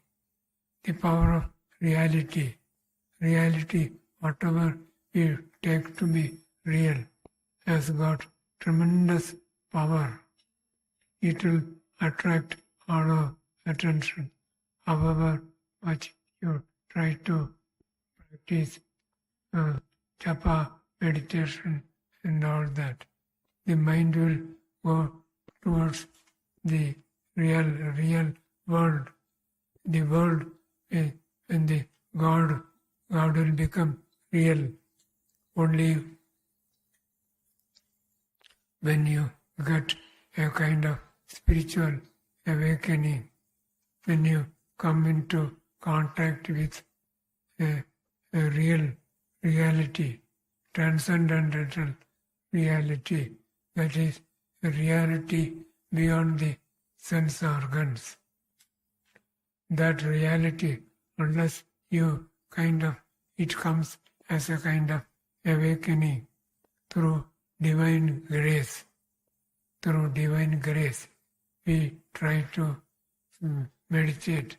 The power of reality. Reality, whatever we take to be real, has got tremendous power. It will attract all our attention. However much you try to practice japa, meditation and all that, the mind will go towards the real world. The world, and the God will become real only when you get a kind of spiritual awakening, when you come into contact with a real reality, transcendental reality, that is a reality beyond the sense organs. That reality, unless you it comes as a kind of awakening through divine grace. Through divine grace, we try to meditate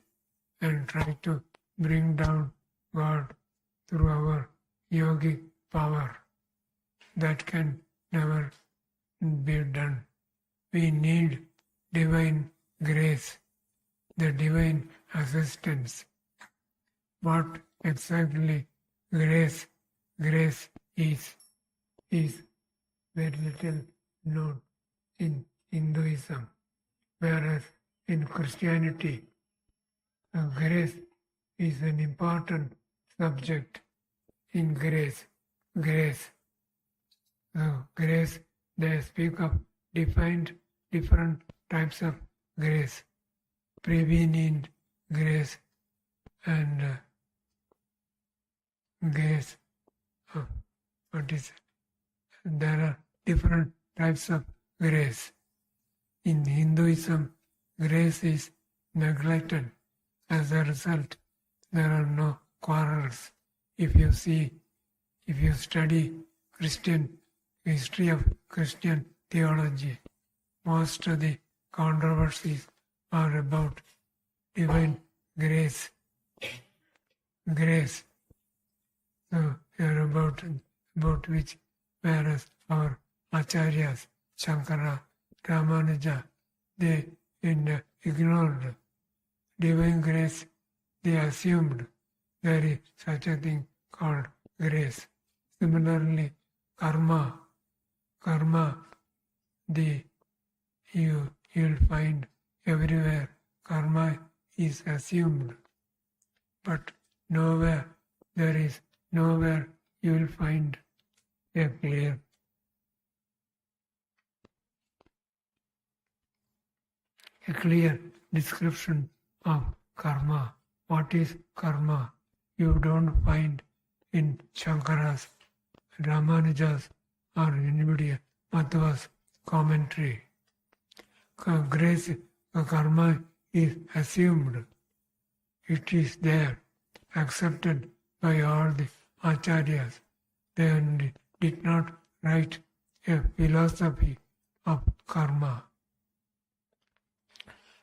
and try to bring down God through our yogic power. That can never be done. We need divine grace, the divine assistance. What exactly grace is very little known in Hinduism, whereas in Christianity, grace is an important subject. In grace, they speak of different types of grace, prevenient grace and grace. What is it? There are different types of grace. In Hinduism, grace is neglected. As a result, there are no quarrels. If you study history of Christian theology, most of the controversies are about divine grace. So they are about which, whereas our acharyas, Shankara, Ramanuja, they ignored divine grace. They assumed there is such a thing called grace. Similarly, karma, you'll find everywhere karma is assumed, but nowhere you will find a clear description of karma. What is karma? You don't find in Shankara's, Ramanuja's or anybody Madhva's commentary. Grace, karma is assumed. It is there, accepted by all the acharyas. They did not write a philosophy of karma.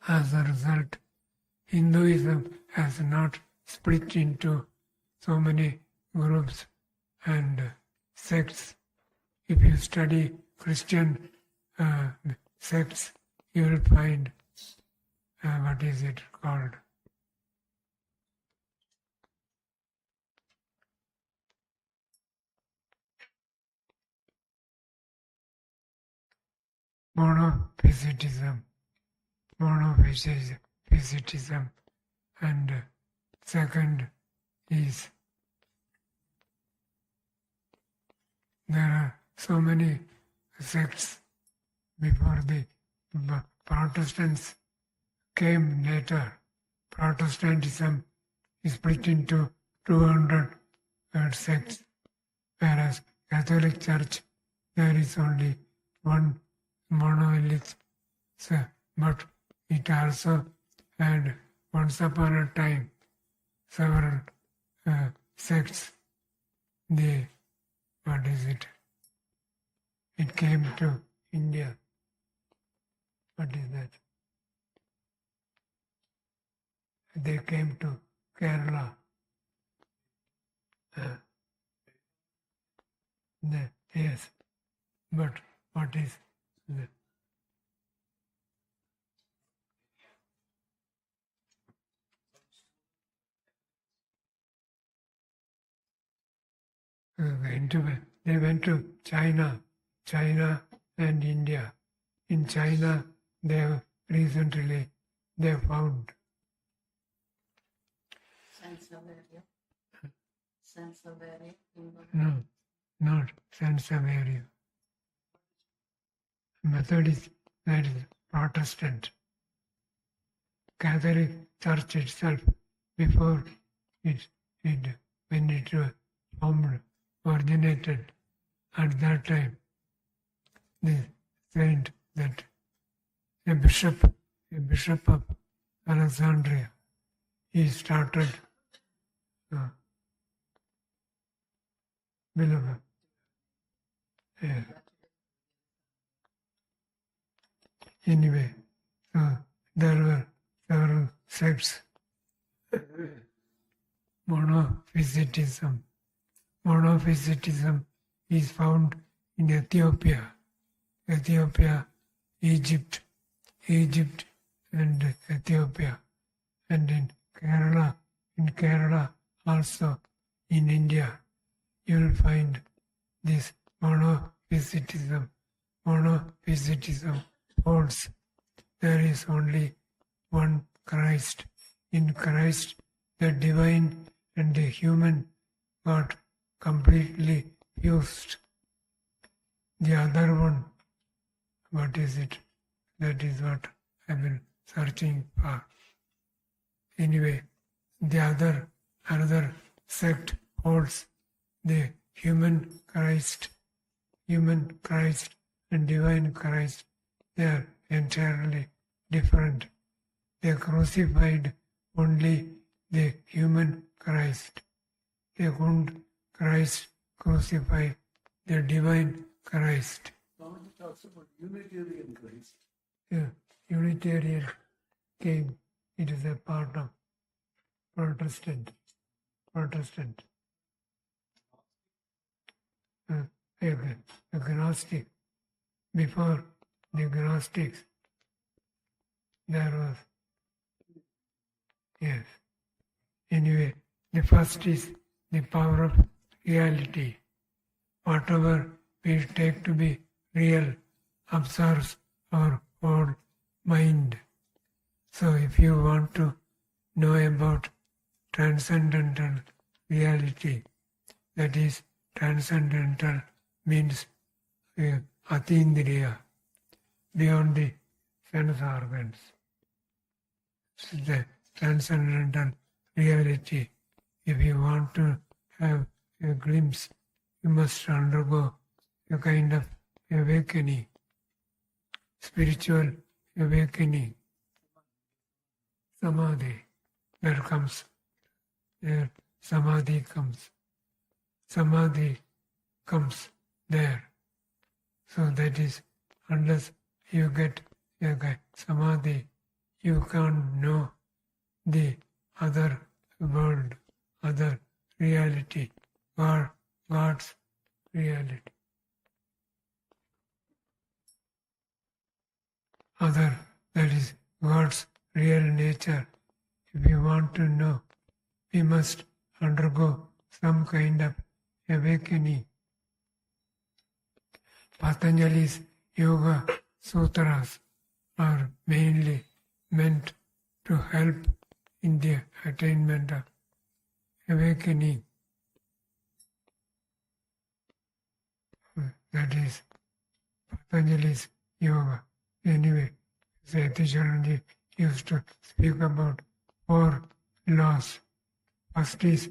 As a result, Hinduism has not split into so many groups and sects. If you study Christian sects, you will find, what is it called? Monophysitism, and second is there are so many sects before the Protestants came later. Protestantism is split into 200 sects, whereas Catholic Church there is only one monolith So, but it also had once upon a time several sects. What is it? It came to India. What is that? They came to Kerala. Yes, but what is the they went to China and India. In China, they found no, not Sansevieria. Methodist, that is Protestant. Catholic Church itself, before when it originated, at that time, they said that a bishop of Alexandria, he started beloved. Anyway, so there were several sects. Monophysitism is found in Ethiopia, Egypt and Ethiopia, and in Kerala also in India. You will find this monophysitism. Monophysitism holds there is only one Christ. In Christ, the divine and the human got completely fused. The other one, what is it? That is what I've been searching for. Anyway, the another sect holds the human Christ and divine Christ. They are entirely different. They crucified only the human Christ. They couldn't Christ crucify the divine Christ. Swami talks about Unitarian Christ. The Unitarian came, it is a part of Protestant. The Gnostic. Before the Gnostics, there was, yes. Anyway, the first is the power of reality. Whatever we take to be real absorbs our whole mind. So if you want to know about transcendental reality, that is, transcendental means atindriya, beyond the sense organs. So the transcendental reality, if you want to have a glimpse, you must undergo a kind of awakening, spiritual awakening, samadhi. There comes, there samadhi comes. Samadhi comes there. So that is, unless you get a samadhi, you can't know the other world, other reality, God's reality. That is God's real nature. If you want to know, we must undergo some kind of awakening. Patanjali's Yoga Sutras are mainly meant to help in the attainment of awakening. That is Patanjali's Yoga. Anyway, Satyashanji used to speak about 4 laws. First is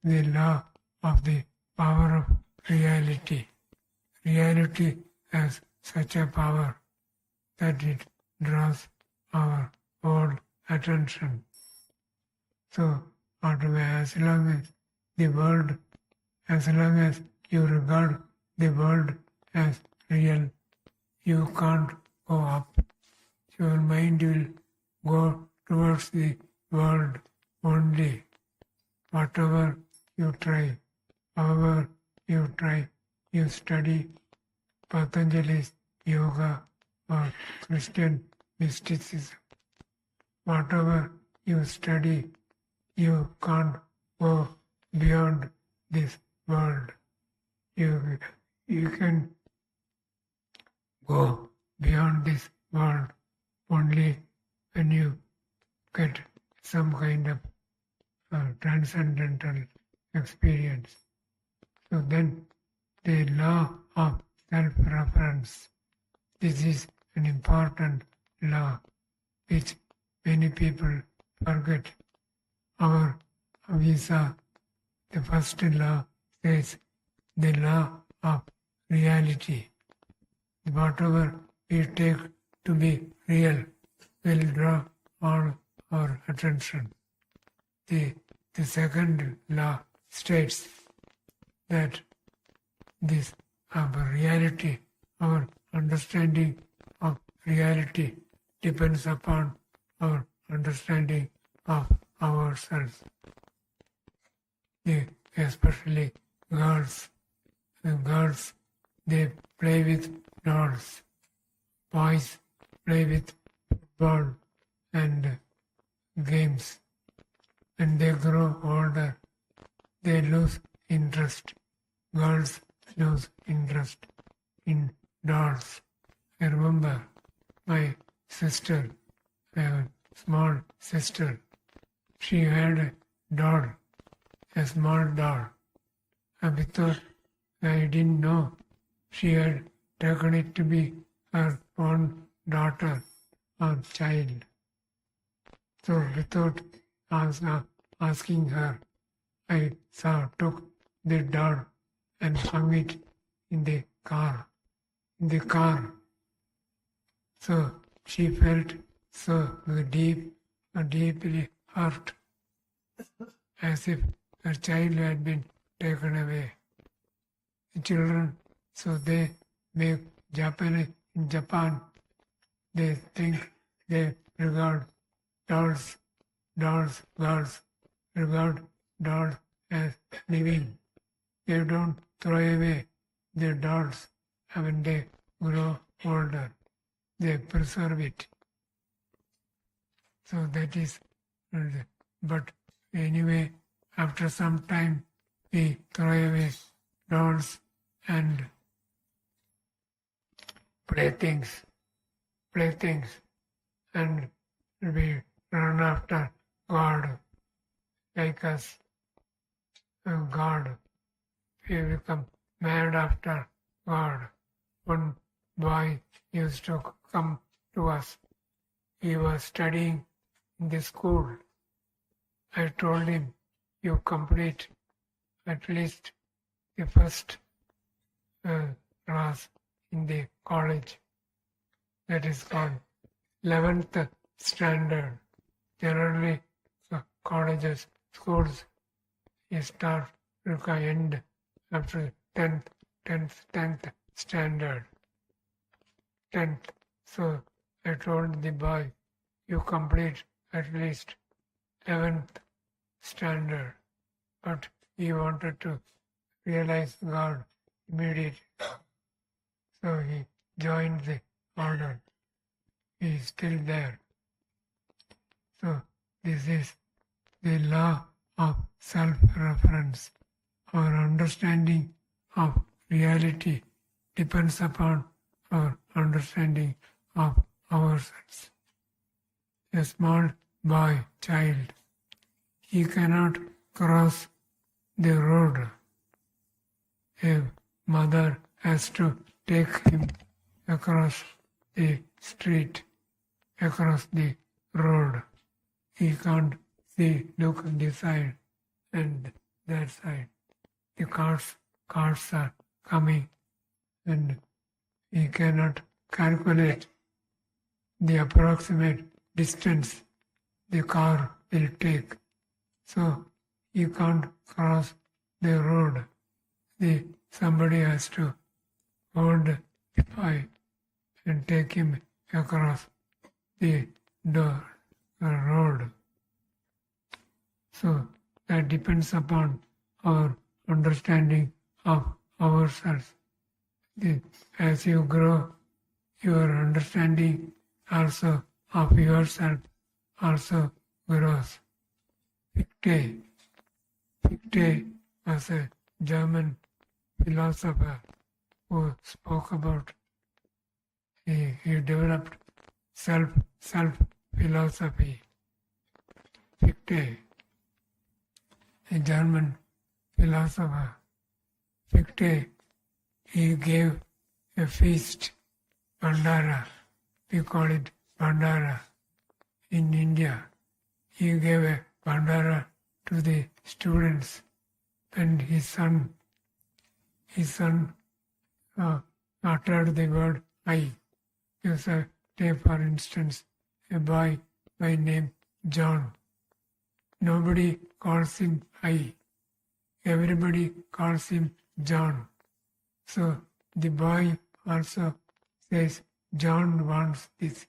the law of the power of reality. Reality has such a power that it draws our whole attention. So, as long as you regard the world as real, you can't go up. Your mind will go towards the world only. Whatever you try, however you try, you study Patanjali's yoga or Christian mysticism. Whatever you study, you can't go beyond this world. You can go beyond this world only when you get some kind of transcendental experience. So then the law of self-reference, this is an important law which many people forget. Our visa, the first law says the law of reality. Whatever we take to be real will draw all our attention. The second law states that this our reality, our understanding of reality depends upon our understanding of ourselves. Especially girls. The girls, they play with dolls. Boys play with football and games. When they grow older, they lose interest. Girls lose interest in dolls. I remember my sister, my small sister, she had a doll, a small doll. And without, I didn't know she had taken it to be her own daughter or child. So without asking her, I took the doll and hung it in the car. So she felt so deeply hurt, as if her child had been taken away. The children, so they make in Japan, they think they regard girls, regard dolls as living. They don't throw away their dolls when they grow older. They preserve it. So that is, but anyway, after some time, we throw away dolls and playthings, and we run after God, like us. God, we become mad after God. One boy used to come to us. He was studying in the school. I told him, you complete at least the first class in the college. That is called 11th standard. Generally, colleges, schools, you start to end after 10th standard. 10th. So I told the boy, you complete at least 11th standard. But he wanted to realize God immediately. So he joined the order. He is still there. So this is the law of self-reference. Our understanding of reality depends upon our understanding of ourselves. A small boy, child, he cannot cross the road. A mother has to take him across the street, across the road. He can't see, look this side and that side. The cars are coming and he cannot calculate the approximate distance the car will take. So you can't cross the road. Somebody has to hold the pipe and take him across the road. So that depends upon our understanding of ourselves. As you grow, your understanding also of yourself also grows. Fichte was a German philosopher who spoke about, he developed self-philosophy. Fichte, a German philosopher. Fichte, he gave a feast, Bandara. We call it Bandara in India. He gave a Bandara to the students, and his son uttered the word I. Take for instance a boy by name John. Nobody calls him I. Everybody calls him John. So the boy also says, John wants this,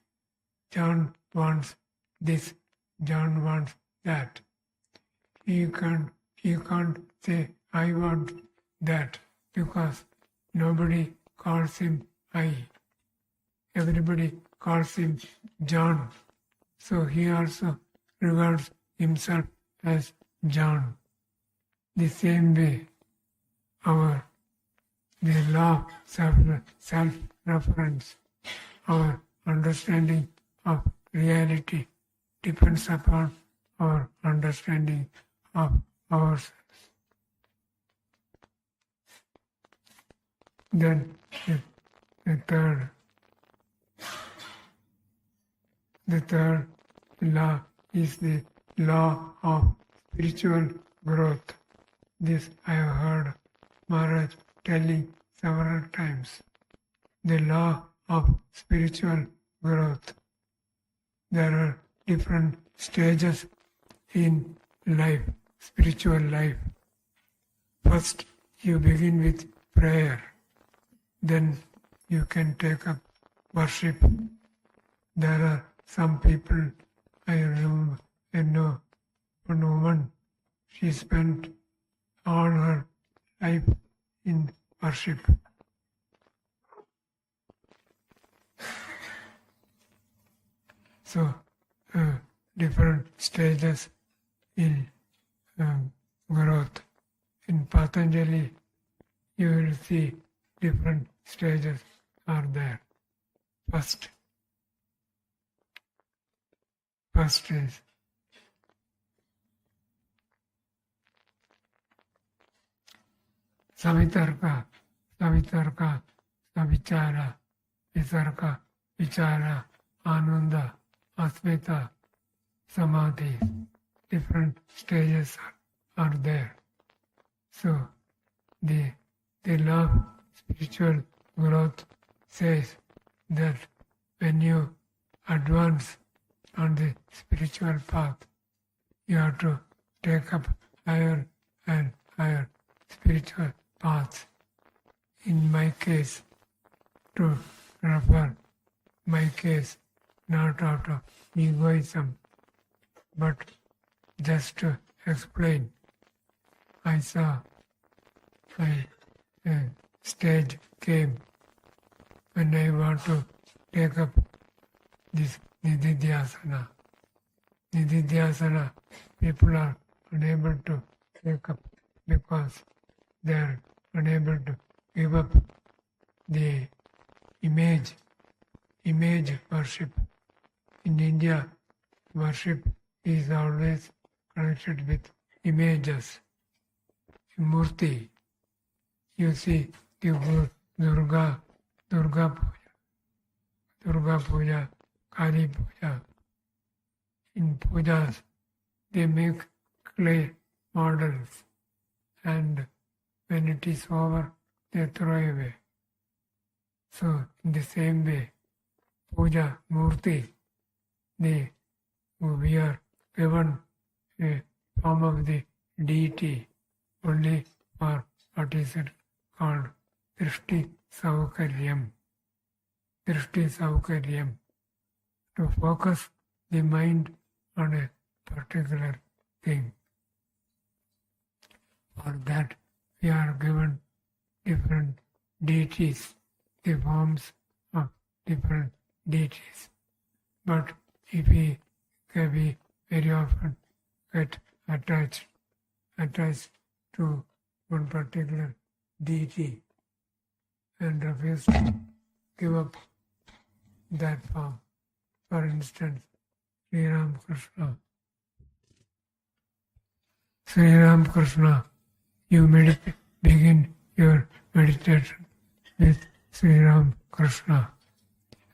John wants this, John wants that. You can't say, I want that, because nobody calls him I. Everybody calls him John. So he also regards himself as John. The same way, the law of self-reference, our understanding of reality depends upon our understanding of ourselves. Then the third law is the law of spiritual growth. This I have heard Maharaj telling several times. The law of spiritual growth. There are different stages in life, spiritual life. First, you begin with prayer. Then you can take up worship. There are some people, I know one woman, she spent all her life in worship. So, different stages in growth. In Patanjali, you will see different stages are there. First is Savitarka, Savichara, Visarka, Vichara, Ananda, Asmita, Samadhi. Different stages are there. So the law of spiritual growth says that when you advance on the spiritual path, you have to take up higher and higher spiritual paths. In my case, to refer my case not out of egoism, but just to explain, I saw a stage came when I want to take up this Nididhyasana. Nididhyasana, people are unable to take up because they are unable to give up the image worship. In India, worship is always connected with images, Murti. You see the Durga Puja, Kali Puja. In pujas, they make clay models, and when it is over, they throw away. So, in the same way, puja murti, we are given a form of the deity only for what is it called Drishti Saukaryam. Drishti Saukaryam. To focus the mind on a particular thing. For that we are given different deities, the forms of different deities. But if we very often get attached to one particular deity and refuse to give up that form. For instance, Sri Ram Krishna. Sri Ram Krishna, you begin your meditation with Sri Ram Krishna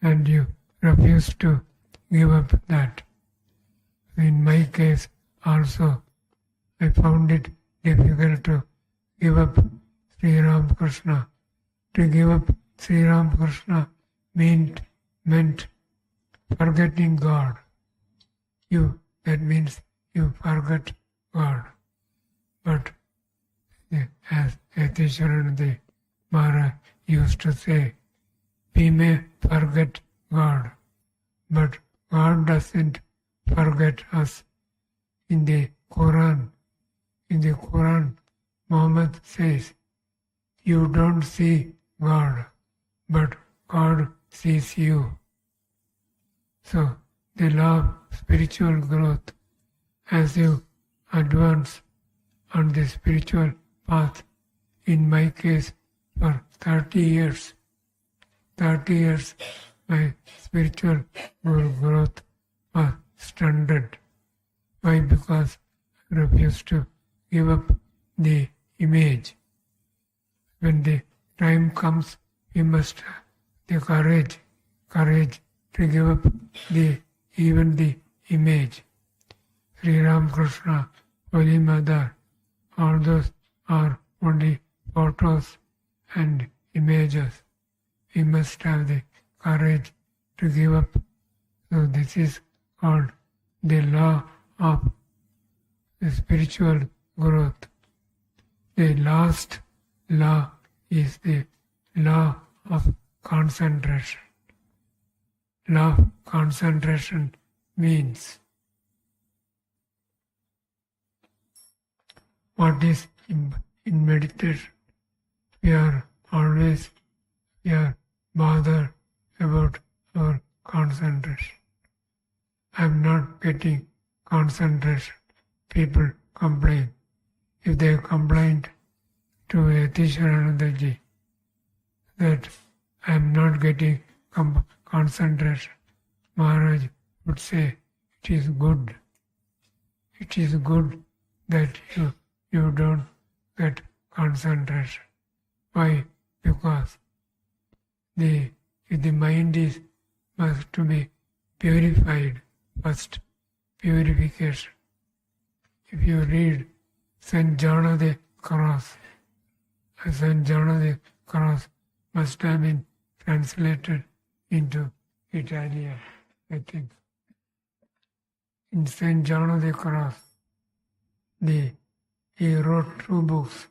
and you refuse to give up that. In my case also, I found it difficult to give up Sri Ram Krishna. To give up Sri Ram Krishna meant forgetting God. That means you forget God. But as Yatishwarananda Maharaj used to say, we may forget God, but God doesn't forget us. In the Quran, Muhammad says, you don't see God, but God sees you. So, the law of spiritual growth, as you advance on the spiritual path, in my case, for 30 years, my spiritual growth was stunted. Why? Because I refused to give up the image. When the time comes, we must have the courage to give up even the image. Sri Ram Krishna, Holy Mother, all those are only photos and images. We must have the courage to give up. So this is called the law of the spiritual growth. The last law is the law of concentration. Law of concentration means what is in meditation. We are bothered about our concentration. I am not getting concentration. People complain. If they complained to Yatishwarananda that I am not getting concentration, Maharaj would say, it is good. It is good that you don't get concentration. Why? Because if the mind must to be purified first, purification. If you read St. John of the Cross, St. John of the Cross must have been translated into Italian, I think. In St. John of the Cross, he wrote 2 books.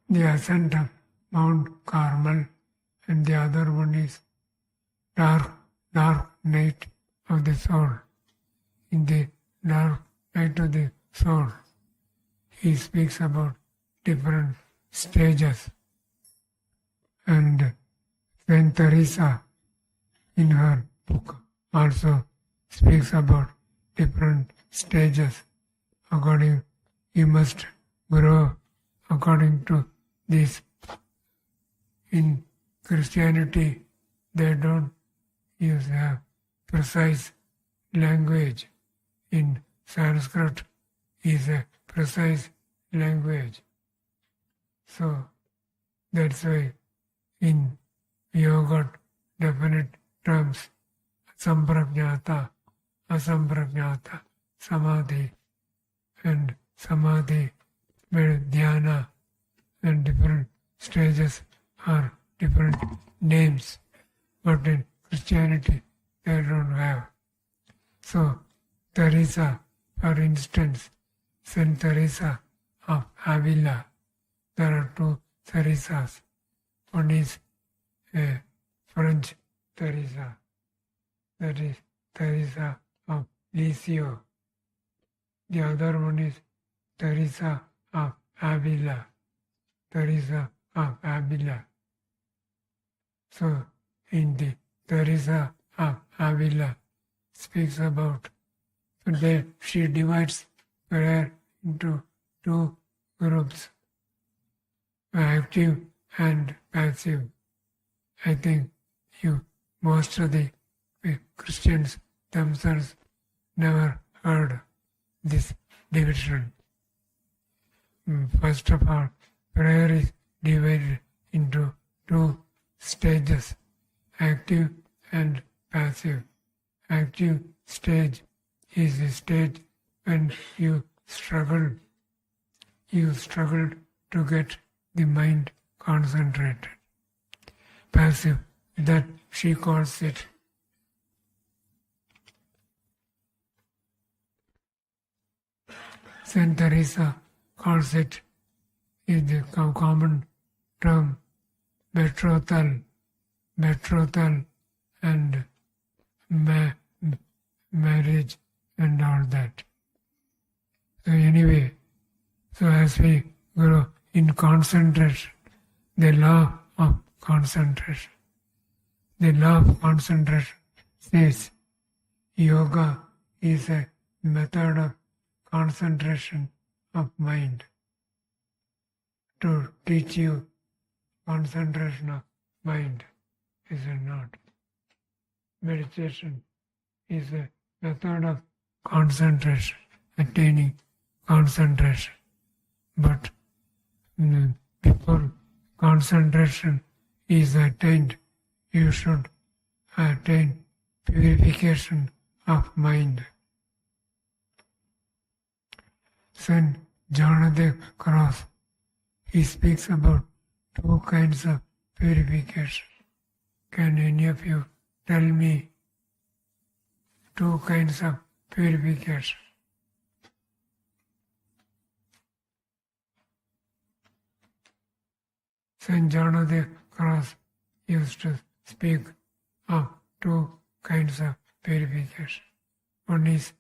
The Ascent of Mount Carmel, and the other one is Dark Night of the Soul. In the Dark Night of the Soul, he speaks about different stages. And Saint Teresa, in her book, also speaks about different stages. You must grow according to this. In Christianity, they don't use a precise language. In Sanskrit is a precise language. So that's why in yoga definite terms, samprajnata, asamprajnata, samadhi, and samadhi, dhyana, and different stages or different names, but in Christianity they don't have. So Teresa, for instance, Saint Teresa of Avila, there are two Teresas. One is a French Teresa, that is Teresa of Lisieux. The other one is Teresa of Avila, Teresa of Avila. So in the Teresa of Avila speaks about, she divides prayer into two groups, active and passive. I think most of the Christians themselves never heard this division. First of all, prayer is divided into two stages, active and passive. Active stage is the stage when you struggle to get the mind concentrated. Passive, that she calls it Saint Teresa calls it, is the common term, betrothal and marriage and all that. So anyway, so as we grow in concentration, the law of concentration says yoga is a method of concentration of mind. To teach you concentration of mind, is it not? Meditation is a method of concentration, attaining concentration. But before concentration is attained, you should attain purification of mind. Saint John of the Cross, he speaks about two kinds of purification. Can any of you tell me two kinds of purification? Saint John of the Cross used to speak of two kinds of purification. One is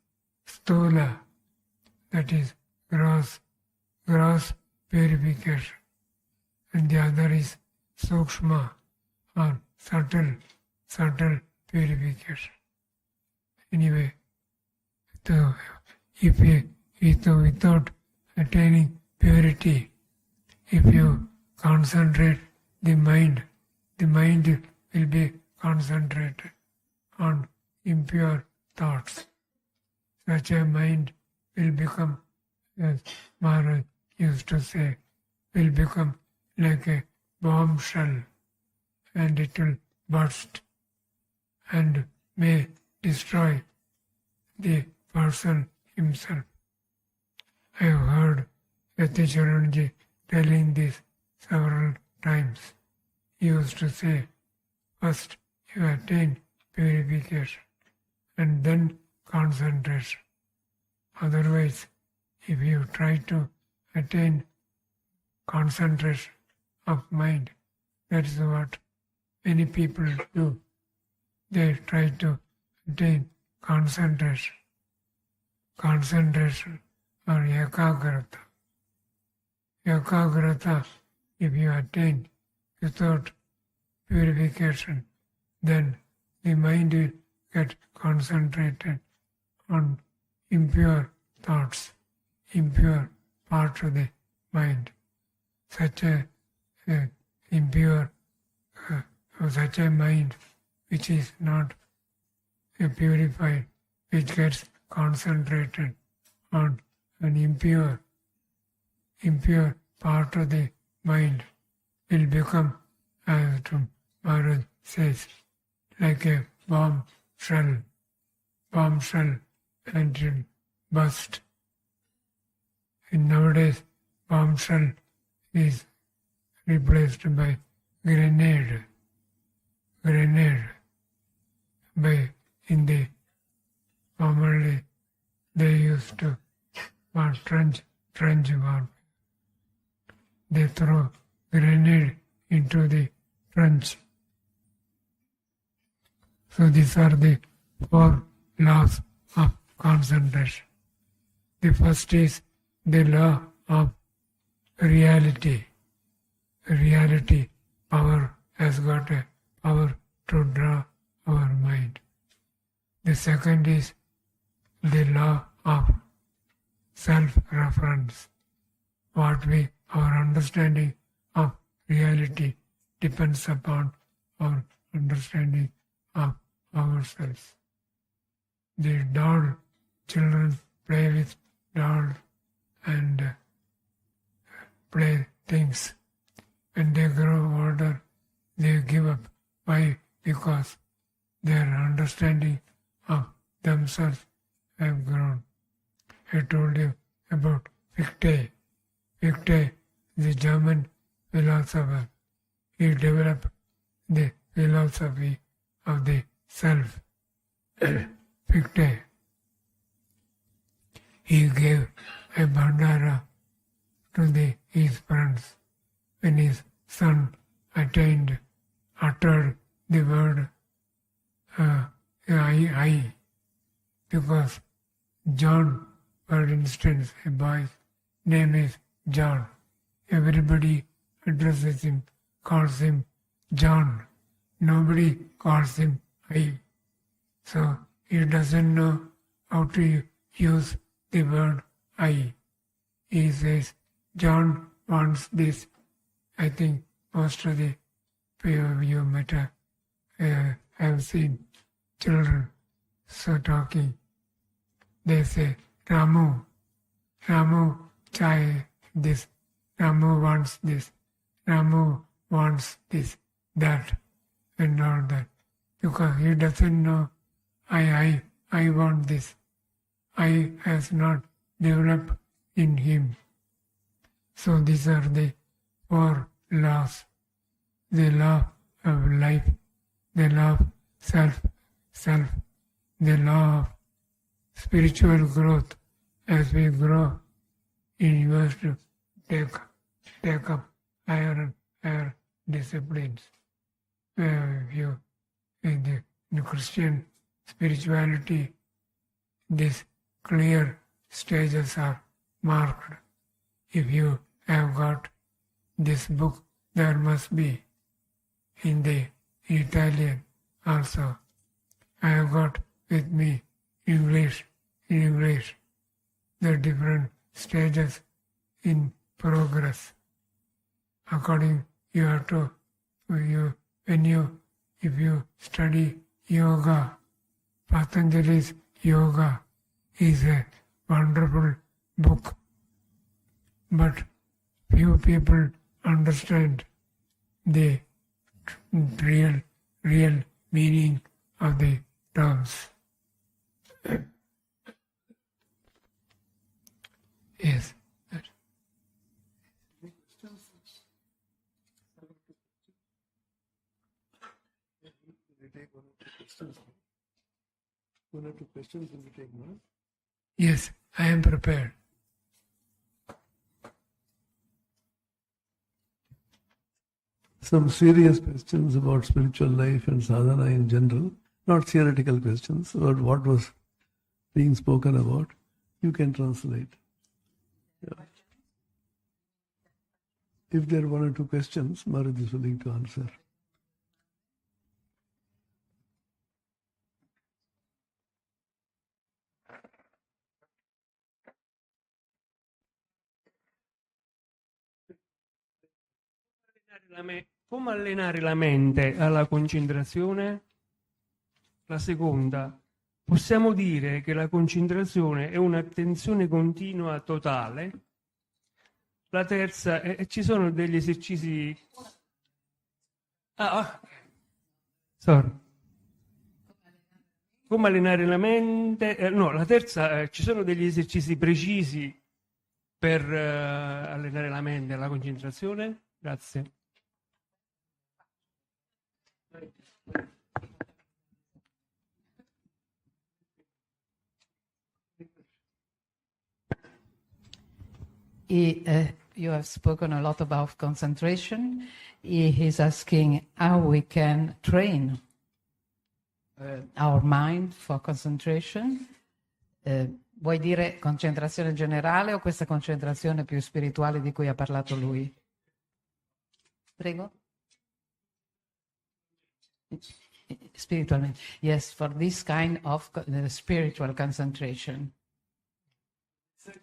stula, that is gross purification, and the other is sukshma or subtle purification. Anyway, without attaining purity, if you concentrate the mind will be concentrated on impure thoughts. Such a mind will become, as Maharaj used to say, will become like a bombshell, and it will burst and may destroy the person himself. I have heard Yaticharanji telling this several times. He used to say, first you attain purification and then concentration. Otherwise, if you try to attain concentration of mind, that is what many people do. They try to attain concentration or ekagrata. Ekagrata, if you attain without purification, then the mind will get concentrated on impure thoughts, impure part of the mind. Such a mind which is not purified, which gets concentrated on an impure part of the mind, will become, as Maharaj says, like a bomb shell, and it will burst. And nowadays, bomb shell is replaced by grenade. By in the formerly they used to trench warfare. They throw grenade into the trench. So these are the 4 laws of concentration. The first is the law of reality. Reality power has got a power to draw our mind. The second is the law of self-reference. Our understanding of reality depends upon our understanding of ourselves. The doll, children play with dolls and play things. When they grow older, they give up. Why? Because their understanding of themselves have grown. I told you about Fichte. Fichte, the German philosopher, he developed the philosophy of the self. Fichte, he gave a bandara to his friends when his son uttered the word I, because John, for instance, a boy's name is John. Everybody addresses him, calls him John. Nobody calls him I. So he doesn't know how to use the word I. He says, John wants this. I think most of the you might have seen children so talking. They say, Ramu chai this, Ramu wants this, Ramu wants this, that, and all that. Because he doesn't know, I want this. I has not developed in him. So these are the 4 laws. The law of life, the law of self, the law of spiritual growth. As we grow, you have to take up higher and higher disciplines. In the Christian spirituality, these clear stages are marked. If you have got this book, there must be in the Italian also. I have got with me English, the different stages in progress. According you have to, if you study yoga, Patanjali's yoga is a wonderful book. But few people understand the real meaning of the terms. Yes. One or two questions will be taken, no? Yes, I am prepared. Some serious questions about spiritual life and sadhana in general, not theoretical questions, about what was being spoken about. You can translate. Yeah. If there are 1 or 2 questions, Maharaj is willing to answer. Come allenare la mente alla concentrazione? La seconda, possiamo dire che la concentrazione è un'attenzione continua totale? La terza, ci sono degli esercizi... Sorry. Come allenare la mente? No, la terza, ci sono degli esercizi precisi per allenare la mente alla concentrazione? Grazie. You have spoken a lot about concentration. He is asking how we can train our mind for concentration. Vuoi dire concentrazione generale o questa concentrazione più spirituale di cui ha parlato lui? Prego. Spiritualmente. Yes, for this kind of spiritual concentration.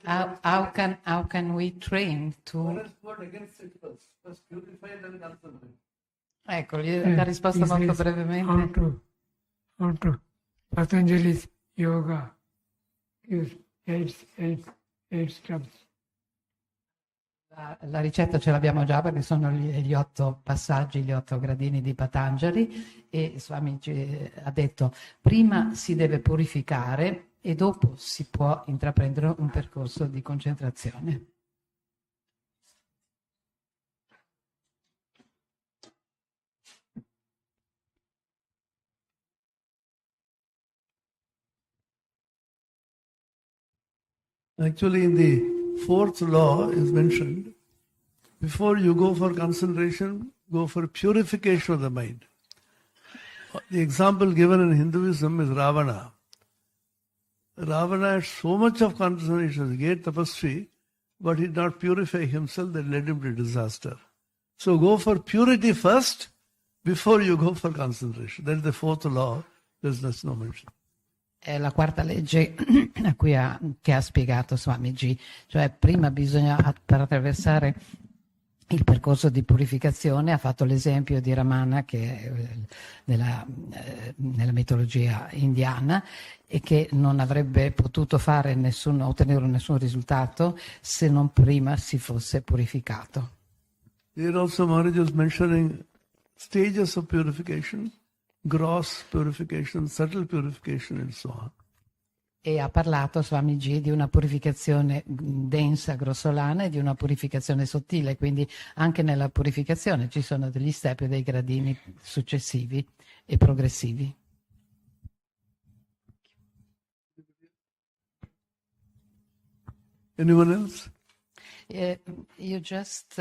How can we train to... Ecco, la risposta molto brevemente. How to Patanjali's yoga is eight steps. La ricetta ce l'abbiamo già perché sono gli 8 passaggi, gli 8 gradini di Patanjali, e Swami ha detto prima si deve purificare e dopo si può intraprendere un percorso di concentrazione. Actually, in the 4th law is mentioned, before you go for concentration, go for purification of the mind. The example given in Hinduism is Ravana. Ravana had so much of concentration, he great tapasvi, but he did not purify himself, that led him to disaster. So go for purity first, before you go for concentration. That is the 4th law, there's no mention. È la quarta legge che ha spiegato Swamiji, cioè prima bisogna, per attraversare il percorso di purificazione, ha fatto l'esempio di Ramana, che è nella mitologia indiana, e che non avrebbe potuto ottenere nessun risultato se non prima si fosse purificato. Here also Maharaj is mentioning stages of purification, gross purification, subtle purification and so on. E ha parlato Swamiji di una purificazione densa, grossolana, e di una purificazione sottile, quindi anche nella purificazione ci sono degli step e dei gradini successivi e progressivi. Anyone else? You just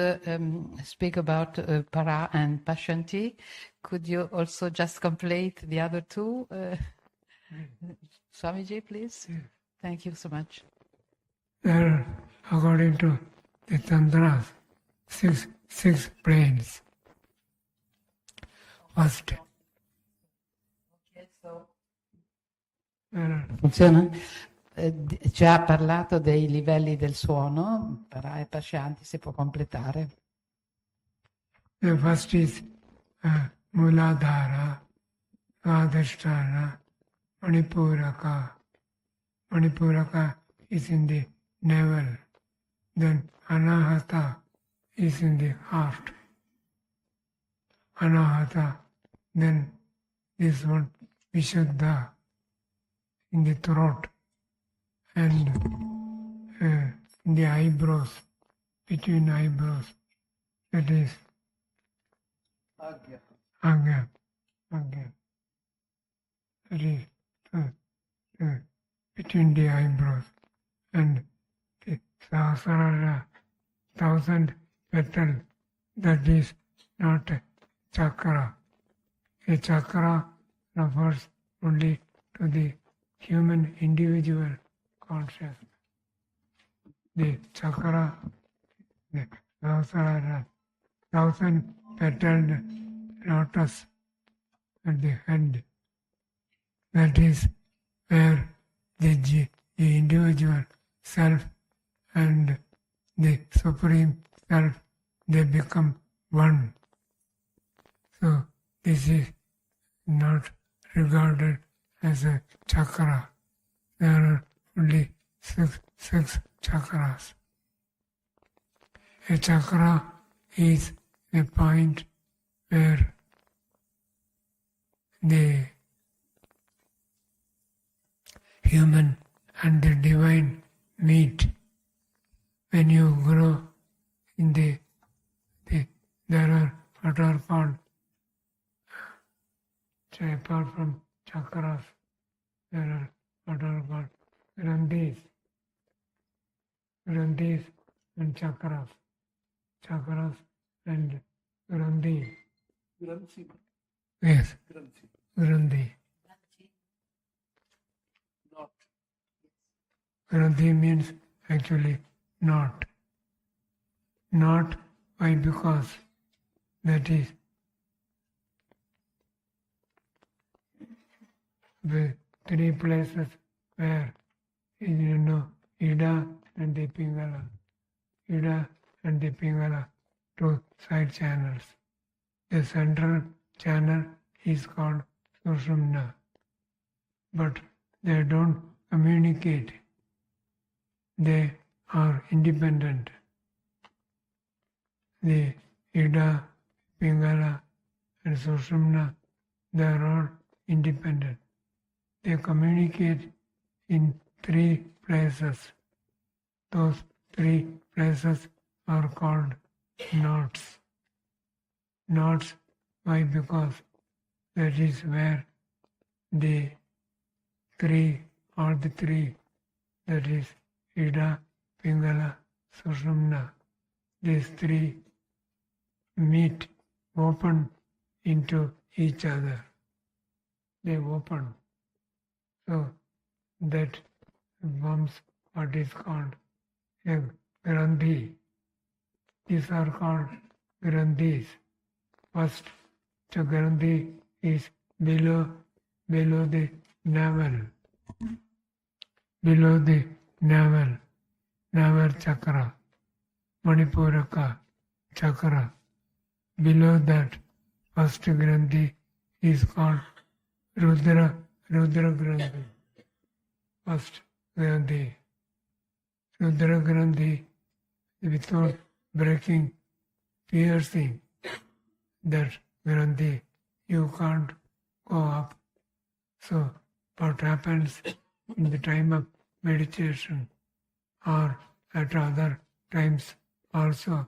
speak about para and pashanti. Could you also just complete the other two? Swamiji, please. Thank you so much. There, according to the Tantras, six brains. First. Funziona? Ci ha parlato dei livelli del suono, para e pashanti, si può completare. The first is Muladhara, Svadhisthana, Manipuraka. Manipuraka is in the navel. Then Anahata is in the heart. Anahata. Then this one, Vishuddha, in the throat. And in the eyebrows, between eyebrows, that is Agya. That is between the eyebrows. And the Sahasrara, 1,000 petal, that is not a chakra. A chakra refers only to the human individual consciousness. The chakra, the Sahasrara, 1,000 petaled lotus at the head. That is where the individual self and the Supreme Self, they become one. So this is not regarded as a chakra. There are only six chakras. A chakra is a point where the human and the divine meet. When you grow in there are what are called apart from chakras, there are what are called granthis. Granthis and chakras. Chakras and granthi. Granthi. Yes, Granthi. granthi. Not. Granthi means actually not. Not why? Because that is the three places where Ida and the Pingala. Ida and the Pingala, two side channels. The central channel is called Sushumna, but they don't communicate. They are independent. The Ida, Pingala and Sushumna, they are all independent. They communicate in three places. Those three places are called knots. Knots, why? Because that is where the three, that is Ida, Pingala, Sushumna, these three meet, open into each other. They open. So that forms what is called a granthi. These are called granthis. First, the granthi is below the navel. Below the navel chakra, Manipuraka chakra. Below that, first granthi is called Rudra granthi. First granthi. Rudra granthi, without breaking, piercing that granthi, you can't go up. So what happens in the time of meditation or at other times also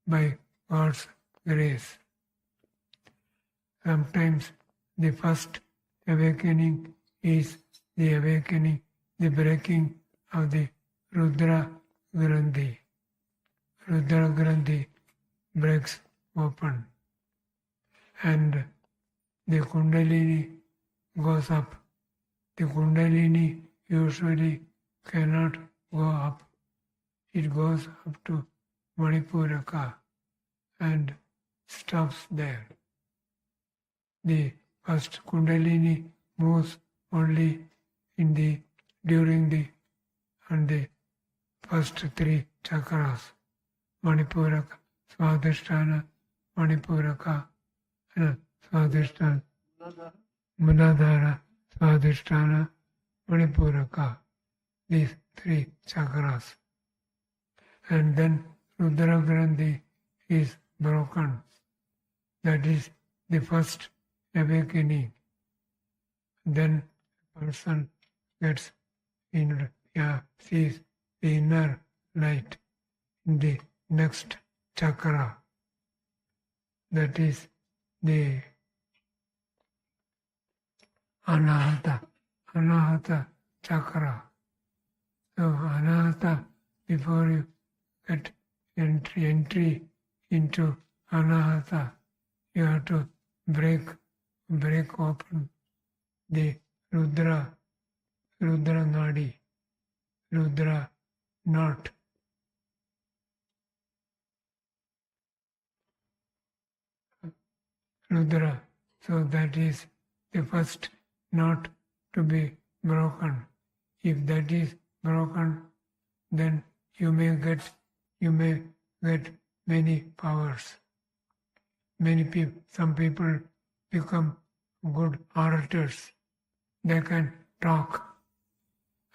by God's grace. Sometimes the first awakening is the breaking of the Rudra Granthi. Rudra Granthi breaks open and the Kundalini goes up. The Kundalini usually cannot go up. It goes up to Manipuraka and stops there. The first Kundalini moves only during the first three chakras, Manipuraka, Swadhisthana, Manipuraka, and Swadhisthana, Muladhara, Swadhisthana, Manipuraka, these three chakras. And then Rudra Granthi is broken. That is the first awakening. Then a person gets sees the inner light in the next chakra. That is the Anahata chakra. So Anahata, before you get entry into Anahata, you have to break open the Rudra Nadi, Rudra knot. Rudra. So that is the first knot to be broken. If that is broken, then you may get many powers. Some people become good orators. They can talk,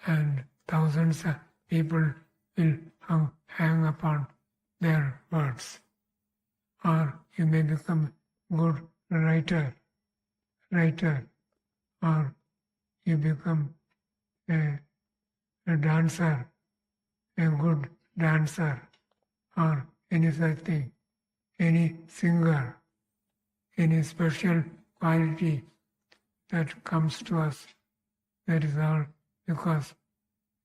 and thousands of people will hang upon their words. Or you may become good writer, or you become a dancer, a good dancer, or any such thing, any singer, any special quality that comes to us, that is all because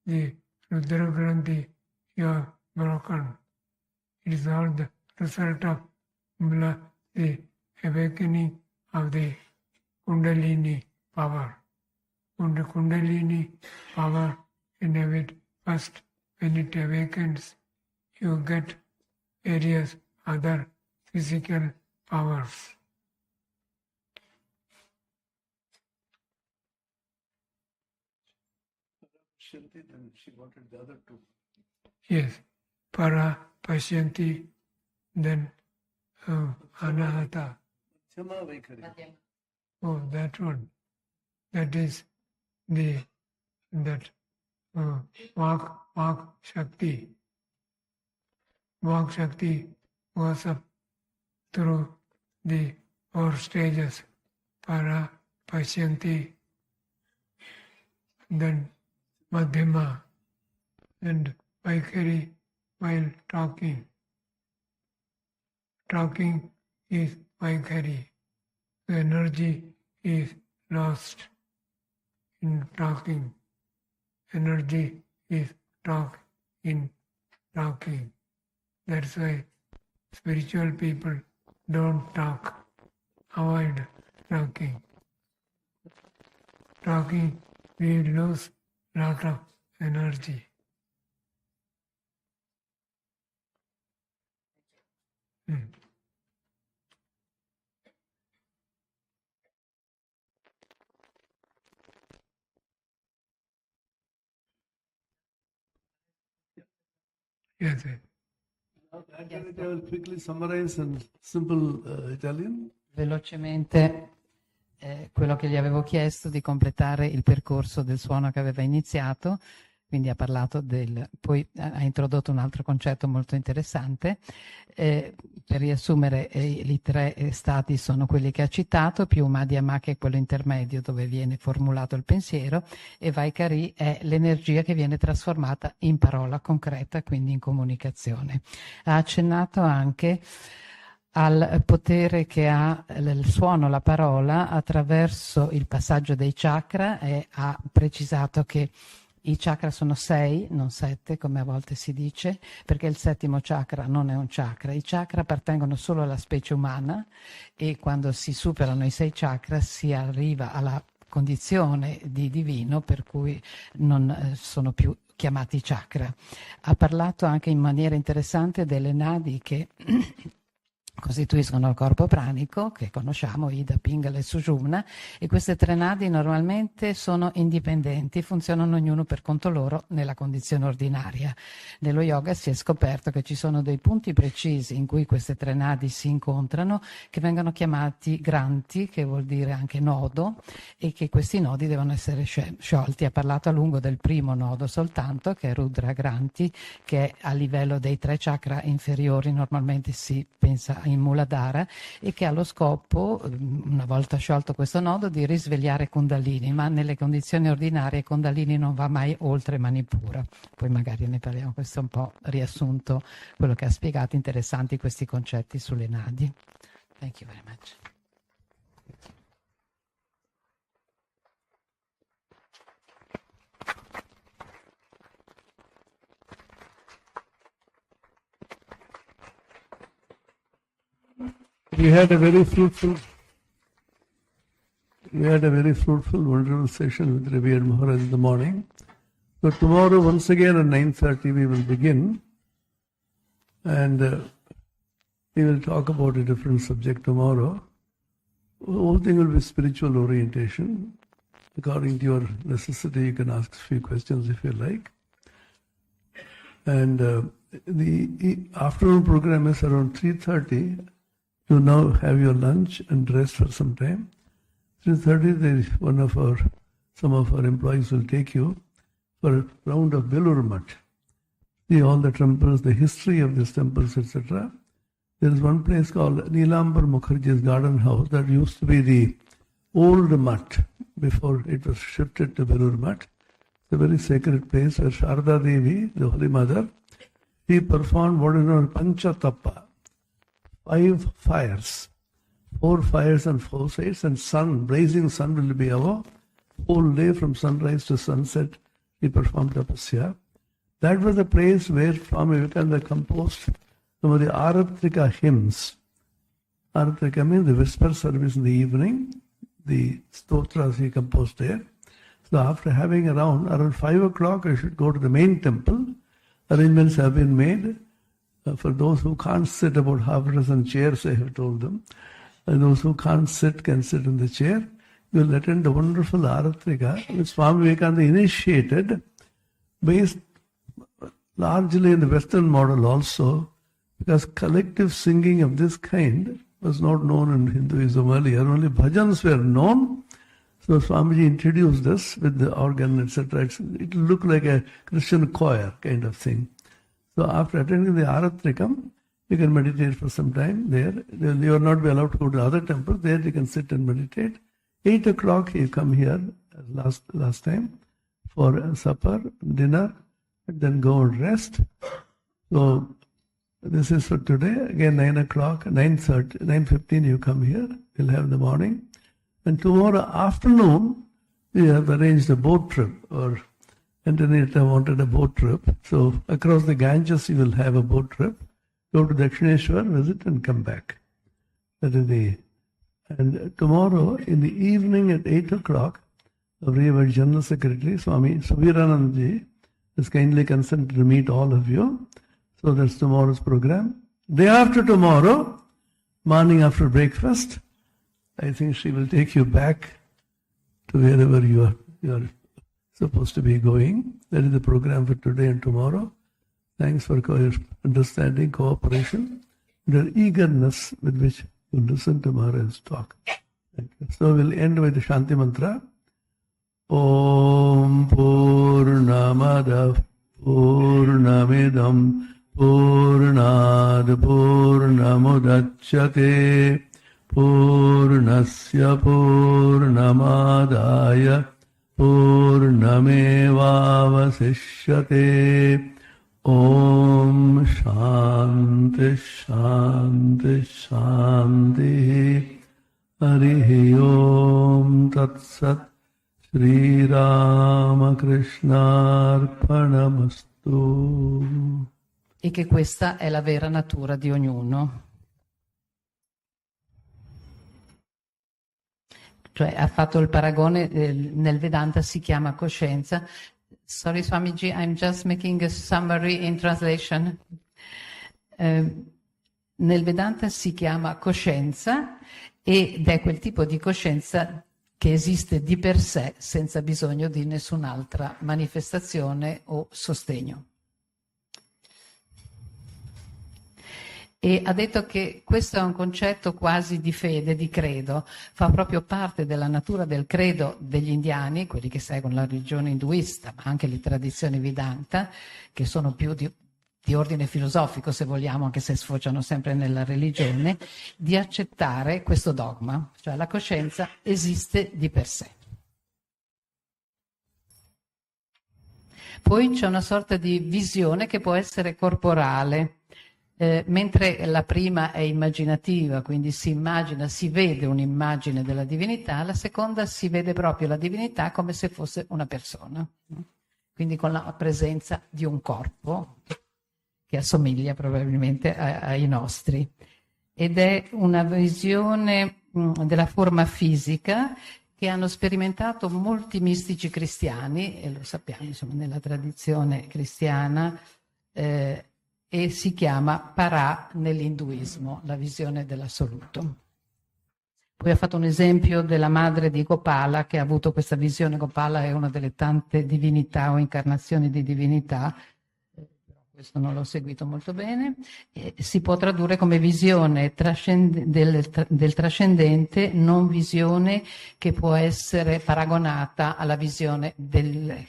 the Rudra Granthi you have broken. It is all the result of the awakening of the Kundalini power. And the Kundalini power, first when it awakens, you get various other physical powers. Then she wanted the other two. Yes, para, pashyanti, then anahata. Madhyama Vaikari. Oh, that one. That is that Vak Shakti. Vak Shakti goes up through the 4 stages. Para, pashyanti, then Madhyama, and Vaikari while talking. Talking is Vaikari. The energy is lost in talking. Energy is in talking. That's why spiritual people don't talk. Avoid talking. Talking, we lose lot of energy. Yes, yes. I will quickly summarize in simple Italian. Velocemente quello che gli avevo chiesto di completare il percorso del suono che aveva iniziato, quindi ha parlato poi ha introdotto un altro concetto molto interessante. Per riassumere, i 3 stati sono quelli che ha citato, più Madhyama che è quello intermedio dove viene formulato il pensiero, e Vaikari è l'energia che viene trasformata in parola concreta, quindi in comunicazione. Ha accennato anche al potere che ha il suono, la parola, attraverso il passaggio dei chakra, e ha precisato che i chakra sono 6, non 7, come a volte si dice, perché il 7° chakra non è un chakra. I chakra appartengono solo alla specie umana e quando si superano i 6 chakra si arriva alla condizione di divino, per cui non sono più chiamati chakra. Ha parlato anche in maniera interessante delle nadi che costituiscono il corpo pranico, che conosciamo, Ida, Pingala e Sushumna, e queste 3 nadi normalmente sono indipendenti, funzionano ognuno per conto loro nella condizione ordinaria. Nello yoga si è scoperto che ci sono dei punti precisi in cui queste 3 nadi si incontrano, che vengono chiamati granti, che vuol dire anche nodo, e che questi nodi devono essere sciolti. Ha parlato a lungo del primo nodo soltanto, che è Rudra Granti, che è a livello dei 3 chakra inferiori, normalmente si pensa in Muladhara, e che ha lo scopo, una volta sciolto questo nodo, di risvegliare Kundalini, ma nelle condizioni ordinarie Kundalini non va mai oltre Manipura. Poi magari ne parliamo, questo è un po' riassunto quello che ha spiegato, interessanti questi concetti sulle nadi. Thank you very much. We had a very fruitful, wonderful session with Revered Maharaj in the morning. So tomorrow, once again at 9:30, we will begin, and we will talk about a different subject tomorrow. The whole thing will be spiritual orientation. According to your necessity, you can ask a few questions if you like. And the afternoon program is around 3:30. You now have your lunch and rest for some time. 3:30, some of our employees will take you for a round of Belur Mutt. See all the temples, the history of these temples, etc. There is one place called Neelambar Mukherjee's garden house that used to be the old Mutt before it was shifted to Belur Mutt. It's a very sacred place where Sharda Devi, the Holy Mother, she performed what is known as Pancha Tappa, 5 fires. 4 fires on 4 sides, and sun, blazing sun will be above. Whole day from sunrise to sunset, he performed tapasya. That was the place where Swami Vivekananda composed some of the Aratrika hymns. Aratrika means the whisper service in the evening, the stotras he composed there. So after having around 5 o'clock, I should go to the main temple. Arrangements have been made. For those who can't sit, about half a dozen chairs, I have told them. And those who can't sit can sit in the chair. You will attend the wonderful Aratrika, which Swami Vivekananda initiated, based largely in the Western model also, because collective singing of this kind was not known in Hinduism earlier. Only bhajans were known. So Swamiji introduced us with the organ, etc. It looked like a Christian choir kind of thing. So after attending the Aratrikam, you can meditate for some time there. You will not be allowed to go to other temples. There you can sit and meditate. 8 o'clock you come here, last time, for supper, dinner, and then go and rest. So this is for today. Again 9 o'clock, 9:15 you come here. We'll have the morning. And tomorrow afternoon, we have arranged a boat trip, or Antonita wanted a boat trip. So across the Ganges, you will have a boat trip. Go to Dakshineshwar, visit, and come back. That is the. And tomorrow in the evening at 8 o'clock, our very General Secretary, Swami Suviranandji, has kindly consented to meet all of you. So that's tomorrow's program. Day after tomorrow, morning after breakfast, I think she will take you back to wherever you are supposed to be going. That is the program for today and tomorrow. Thanks for your understanding, cooperation, and your eagerness with which you listen to Maharaj's talk. Thank you. So we'll end with the Shanti Mantra. Om Purnamada Purnamidam Purnad Purnamudachyate Purnasya Purnamadaya Purnamevavasishyate. Om Shanti Shanti Shanti. Harihi Om Tat Sat. Sri Ramakrishna Arpanamastu. E che questa è la vera natura di ognuno. Cioè ha fatto il paragone, nel Vedanta si chiama coscienza. Sorry Swamiji, I'm just making a summary in translation. Nel Vedanta si chiama coscienza ed è quel tipo di coscienza che esiste di per sé senza bisogno di nessun'altra manifestazione o sostegno. E ha detto che questo è un concetto quasi di fede, di credo, fa proprio parte della natura del credo degli indiani, quelli che seguono la religione induista, ma anche le tradizioni Vedanta, che sono più di ordine filosofico, se vogliamo, anche se sfociano sempre nella religione, di accettare questo dogma, cioè la coscienza esiste di per sé. Poi c'è una sorta di visione che può essere corporale, mentre la prima è immaginativa, quindi si immagina, si vede un'immagine della divinità, la seconda si vede proprio la divinità come se fosse una persona, quindi con la presenza di un corpo che assomiglia probabilmente ai nostri. Ed è una visione della forma fisica che hanno sperimentato molti mistici cristiani, e lo sappiamo insomma nella tradizione cristiana, e si chiama Para nell'induismo, la visione dell'assoluto. Poi ha fatto un esempio della madre di Gopala che ha avuto questa visione. Gopala è una delle tante divinità o incarnazioni di divinità, questo non l'ho seguito molto bene, si può tradurre come visione del trascendente, non visione che può essere paragonata alla visione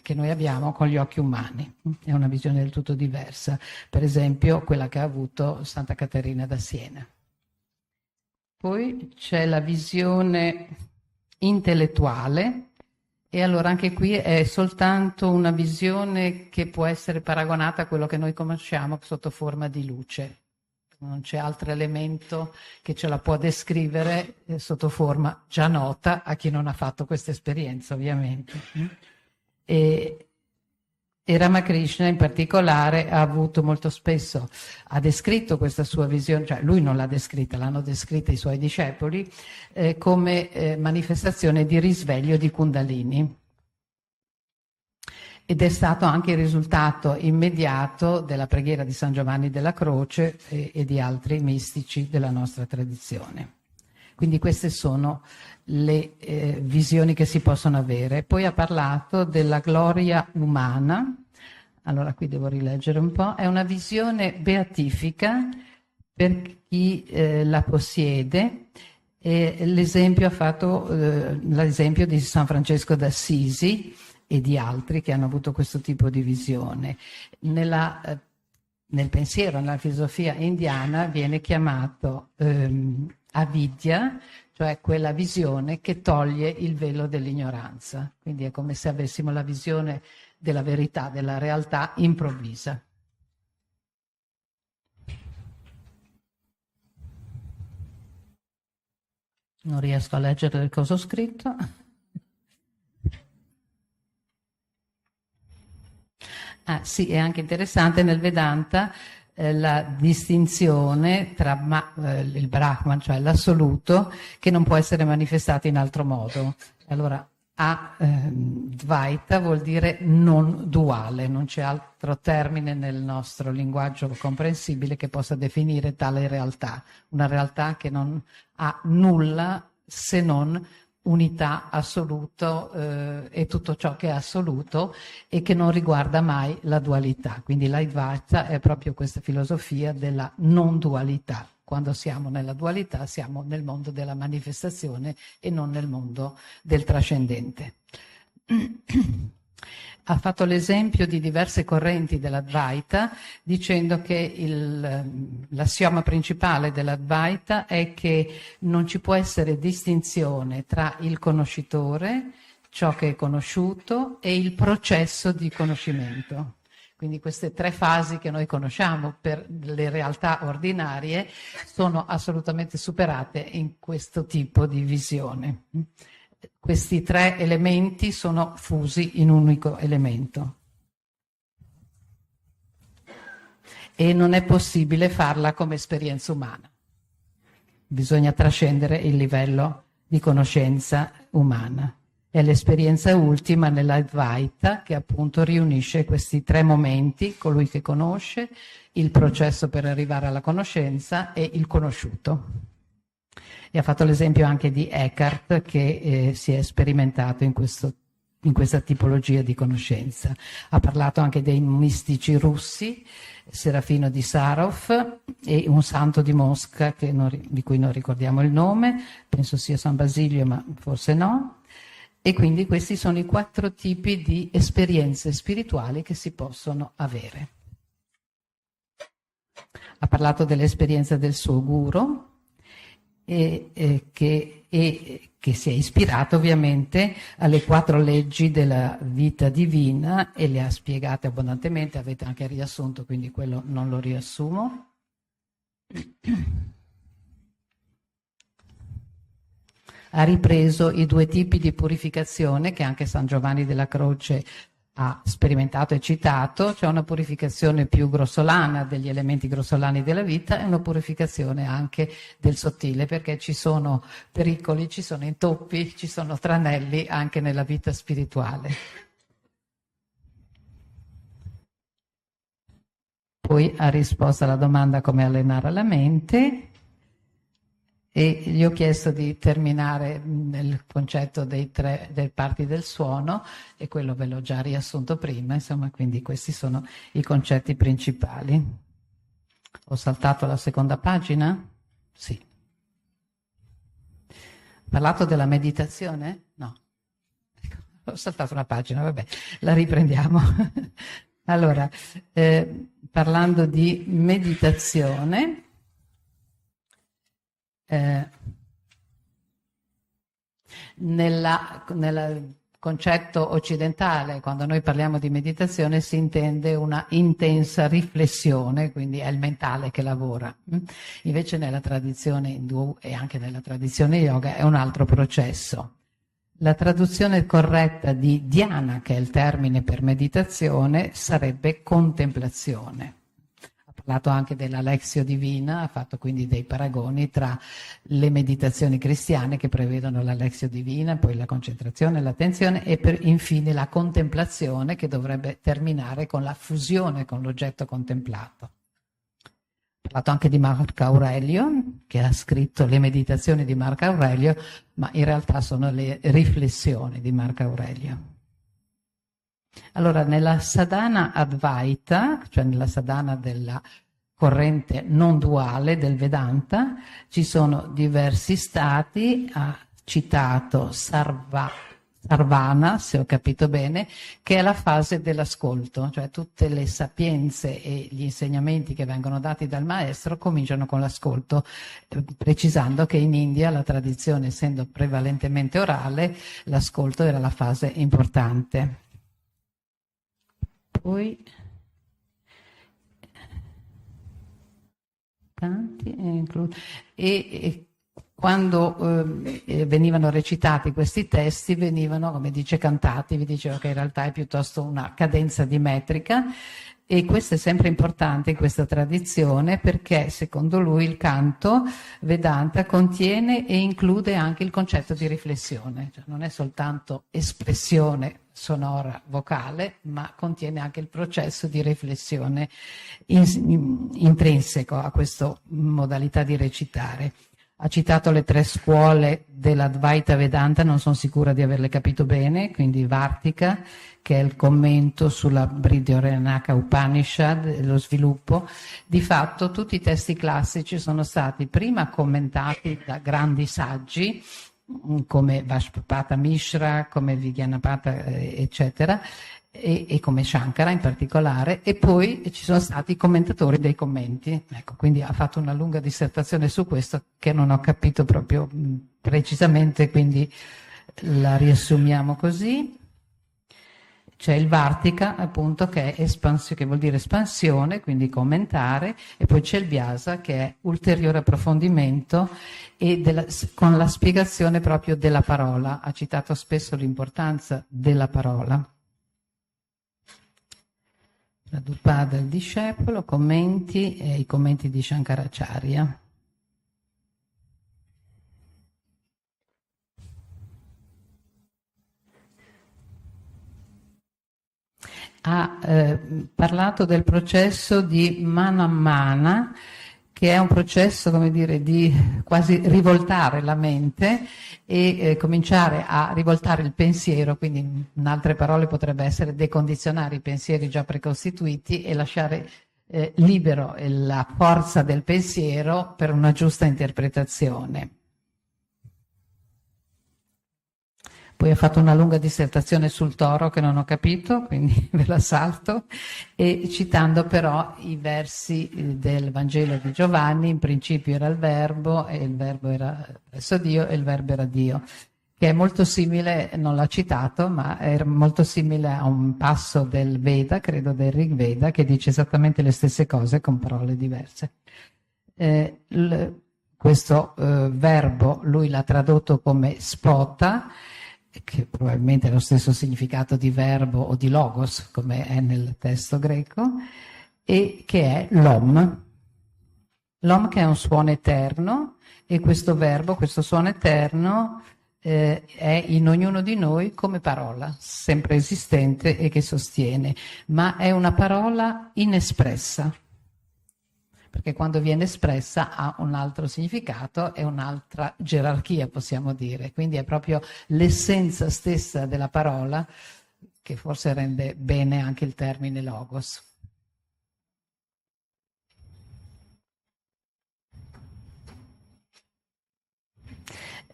che noi abbiamo con gli occhi umani. È una visione del tutto diversa, per esempio quella che ha avuto Santa Caterina da Siena. Poi c'è la visione intellettuale, e allora anche qui è soltanto una visione che può essere paragonata a quello che noi conosciamo sotto forma di luce. non c'è altro elemento che ce la può descrivere sotto forma già nota a chi non ha fatto questa esperienza, ovviamente. E Ramakrishna in particolare ha avuto molto spesso, ha descritto questa sua visione, cioè lui non l'ha descritta, l'hanno descritta i suoi discepoli, come manifestazione di risveglio di Kundalini. Ed è stato anche il risultato immediato della preghiera di San Giovanni della Croce e di altri mistici della nostra tradizione. Quindi queste sono le visioni che si possono avere. Poi ha parlato della gloria umana, allora qui devo rileggere un po', è una visione beatifica per chi la possiede. L'esempio ha fatto l'esempio di San Francesco d'Assisi e di altri che hanno avuto questo tipo di visione. Nel pensiero, nella filosofia indiana viene chiamato avidya, cioè quella visione che toglie il velo dell'ignoranza. Quindi è come se avessimo la visione della verità, della realtà improvvisa. Non riesco a leggere cosa ho scritto. Ah, sì, è anche interessante nel Vedanta la distinzione tra il Brahman, cioè l'assoluto, che non può essere manifestato in altro modo. Allora, Dvaita vuol dire non duale, non c'è altro termine nel nostro linguaggio comprensibile che possa definire tale realtà, una realtà che non ha nulla se non unità, assoluto e tutto ciò che è assoluto e che non riguarda mai la dualità. Quindi l'Advaita è proprio questa filosofia della non dualità. Quando siamo nella dualità siamo nel mondo della manifestazione e non nel mondo del trascendente. Ha fatto l'esempio di diverse correnti dell'Advaita dicendo che l'assioma principale dell'Advaita è che non ci può essere distinzione tra il conoscitore, ciò che è conosciuto, e il processo di conoscimento. Quindi queste tre fasi che noi conosciamo per le realtà ordinarie sono assolutamente superate in questo tipo di visione. Questi tre elementi sono fusi in un unico elemento. E non è possibile farla come esperienza umana. Bisogna trascendere il livello di conoscenza umana. È l'esperienza ultima nell'Advaita che appunto riunisce questi tre momenti, colui che conosce, il processo per arrivare alla conoscenza e il conosciuto. E ha fatto l'esempio anche di Eckhart che si è sperimentato in questa tipologia di conoscenza. Ha parlato anche dei mistici russi, Serafino di Sarov e un santo di Mosca di cui non ricordiamo il nome, penso sia San Basilio ma forse no. E quindi questi sono i 4 tipi di esperienze spirituali che si possono avere. Ha parlato dell'esperienza del suo guru che si è ispirato ovviamente alle 4 leggi della vita divina e le ha spiegate abbondantemente, avete anche riassunto, quindi quello non lo riassumo. Ha ripreso i 2 tipi di purificazione che anche San Giovanni della Croce ha sperimentato e citato, cioè una purificazione più grossolana degli elementi grossolani della vita e una purificazione anche del sottile, perché ci sono pericoli, ci sono intoppi, ci sono tranelli anche nella vita spirituale. Poi ha risposto alla domanda come allenare la mente. E gli ho chiesto di terminare nel concetto dei 3 parti del suono e quello ve l'ho già riassunto prima, insomma, quindi questi sono i concetti principali. Ho saltato la seconda pagina? Sì. Ho parlato della meditazione? No. Ho saltato una pagina, vabbè, la riprendiamo. Allora, parlando di meditazione, nella concetto occidentale, quando noi parliamo di meditazione si intende una intensa riflessione, quindi è il mentale che lavora. Invece nella tradizione indù e anche nella tradizione yoga è un altro processo. La traduzione corretta di dhyana, che è il termine per meditazione, sarebbe contemplazione. Ha parlato anche della Lexio Divina, ha fatto quindi dei paragoni tra le meditazioni cristiane che prevedono la Lexio Divina, poi la concentrazione, l'attenzione e infine la contemplazione che dovrebbe terminare con la fusione con l'oggetto contemplato. Ha parlato anche di Marco Aurelio, che ha scritto le meditazioni di Marco Aurelio, ma in realtà sono le riflessioni di Marco Aurelio. Allora, nella sadhana Advaita, cioè nella sadhana della corrente non duale del Vedanta, ci sono diversi stati, ha citato Sarvana, se ho capito bene, che è la fase dell'ascolto, cioè tutte le sapienze e gli insegnamenti che vengono dati dal maestro cominciano con l'ascolto, precisando che in India la tradizione, essendo prevalentemente orale, l'ascolto era la fase importante. Poi canti e quando venivano recitati questi testi venivano, come dice, cantati. Vi dicevo che in realtà è piuttosto una cadenza di metrica, e questo è sempre importante in questa tradizione perché secondo lui il canto Vedanta contiene e include anche il concetto di riflessione, cioè non è soltanto espressione sonora vocale, ma contiene anche il processo di riflessione intrinseco a questa modalità di recitare. Ha citato le 3 scuole dell'Advaita Vedanta, non sono sicura di averle capito bene, quindi Vartika, che è il commento sulla Brihadaranyaka Upanishad, lo sviluppo. Di fatto tutti i testi classici sono stati prima commentati da grandi saggi, come Vajpapata Mishra, come Vijnanapata, eccetera, e come Shankara in particolare, e poi ci sono stati i commentatori dei commenti. Ecco, quindi ha fatto una lunga dissertazione su questo che non ho capito proprio precisamente, quindi la riassumiamo così. C'è il Vartika, appunto, che è che vuol dire espansione, quindi commentare, e poi c'è il Vyasa, che è ulteriore approfondimento e con la spiegazione proprio della parola. Ha citato spesso l'importanza della parola. Prabhupada il discepolo, commenti e i commenti di Shankaracharya. Ha parlato del processo di mano a mano, che è un processo, come dire, di quasi rivoltare la mente e cominciare a rivoltare il pensiero, quindi in altre parole potrebbe essere decondizionare i pensieri già precostituiti e lasciare libero la forza del pensiero per una giusta interpretazione. Poi ha fatto una lunga dissertazione sul toro che non ho capito, quindi ve la salto, e citando però i versi del Vangelo di Giovanni: in principio era il verbo, e il verbo era presso Dio, e il verbo era Dio, che è molto simile, non l'ha citato, ma è molto simile a un passo del Veda, credo del Rig Veda, che dice esattamente le stesse cose con parole diverse. Questo verbo lui l'ha tradotto come spota, che probabilmente è lo stesso significato di verbo o di logos, come è nel testo greco, e che è l'om. L'om, che è un suono eterno, e questo verbo, questo suono eterno, è in ognuno di noi come parola, sempre esistente e che sostiene, ma è una parola inespressa, perché quando viene espressa ha un altro significato e un'altra gerarchia, possiamo dire. Quindi è proprio l'essenza stessa della parola che forse rende bene anche il termine logos.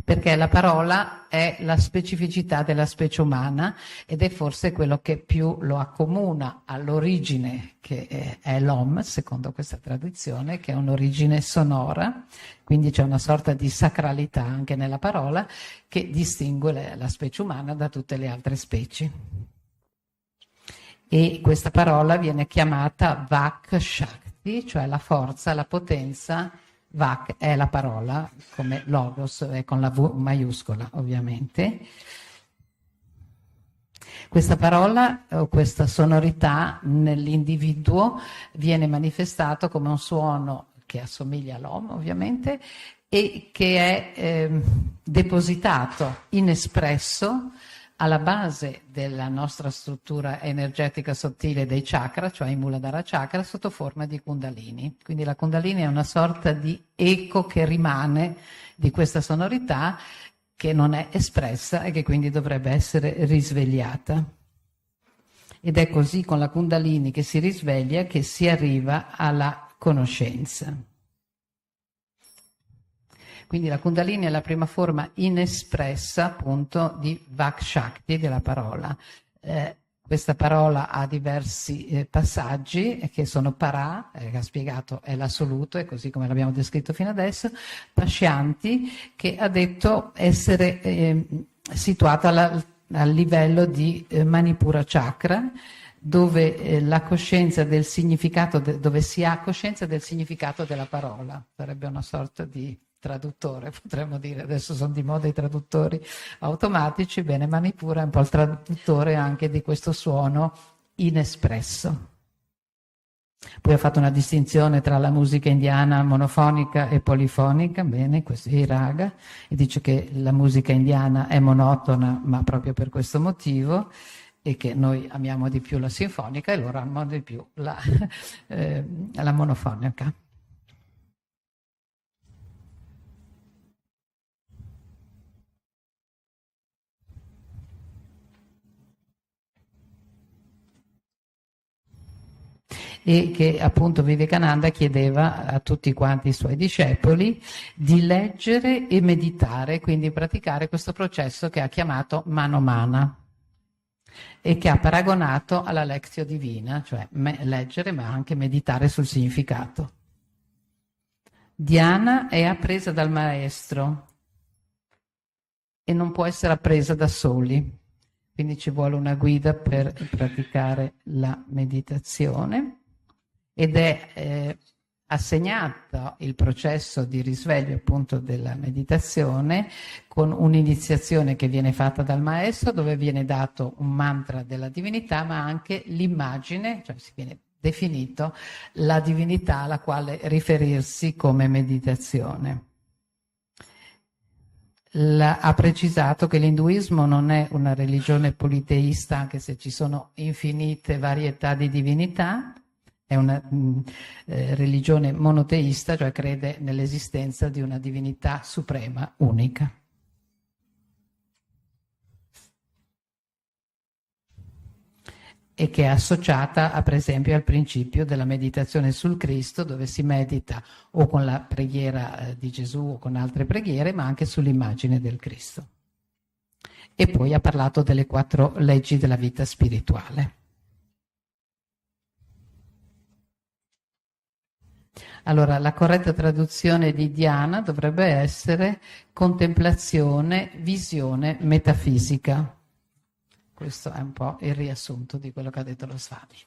perché la parola è la specificità della specie umana ed è forse quello che più lo accomuna all'origine che è l'Om, secondo questa tradizione, che è un'origine sonora, quindi c'è una sorta di sacralità anche nella parola che distingue la specie umana da tutte le altre specie. E questa parola viene chiamata Vak Shakti, cioè la forza, la potenza. Vak è la parola, come logos, è con la V maiuscola ovviamente. Questa parola o questa sonorità nell'individuo viene manifestato come un suono che assomiglia all'Om ovviamente e che è depositato, inespresso, alla base della nostra struttura energetica sottile dei chakra, cioè i Muladhara chakra, sotto forma di Kundalini. Quindi la Kundalini è una sorta di eco che rimane di questa sonorità che non è espressa e che quindi dovrebbe essere risvegliata. Ed è così con la Kundalini che si risveglia che si arriva alla conoscenza. Quindi la Kundalini è la prima forma inespressa appunto di Vak Shakti della parola. Questa parola ha diversi passaggi che sono Para, che ha spiegato è l'assoluto, è così come l'abbiamo descritto fino adesso, Pashyanti, che ha detto essere situata al livello di Manipura Chakra, dove la coscienza del significato, dove si ha coscienza del significato della parola. Sarebbe una sorta di traduttore, potremmo dire, adesso sono di moda i traduttori automatici, bene, Manipura è un po' il traduttore anche di questo suono inespresso. Poi ha fatto una distinzione tra la musica indiana monofonica e polifonica, bene, questi raga, e dice che la musica indiana è monotona, ma proprio per questo motivo, e che noi amiamo di più la sinfonica e loro amano di più la monofonica. E che appunto Vivekananda chiedeva a tutti quanti i suoi discepoli di leggere e meditare, quindi praticare questo processo che ha chiamato Manomana e che ha paragonato alla Lectio Divina, cioè leggere ma anche meditare sul significato. Dhyana è appresa dal maestro e non può essere appresa da soli, quindi ci vuole una guida per praticare la meditazione. Ed è assegnato il processo di risveglio appunto della meditazione con un'iniziazione che viene fatta dal maestro, dove viene dato un mantra della divinità, ma anche l'immagine, cioè si viene definito la divinità alla quale riferirsi come meditazione. Ha precisato che l'induismo non è una religione politeista, anche se ci sono infinite varietà di divinità. È una religione monoteista, cioè crede nell'esistenza di una divinità suprema, unica. E che è associata, per esempio, al principio della meditazione sul Cristo, dove si medita o con la preghiera di Gesù o con altre preghiere, ma anche sull'immagine del Cristo. E poi ha parlato delle 4 leggi della vita spirituale. Allora, la corretta traduzione di dhyana dovrebbe essere contemplazione, visione metafisica. Questo è un po' il riassunto di quello che ha detto lo Swami.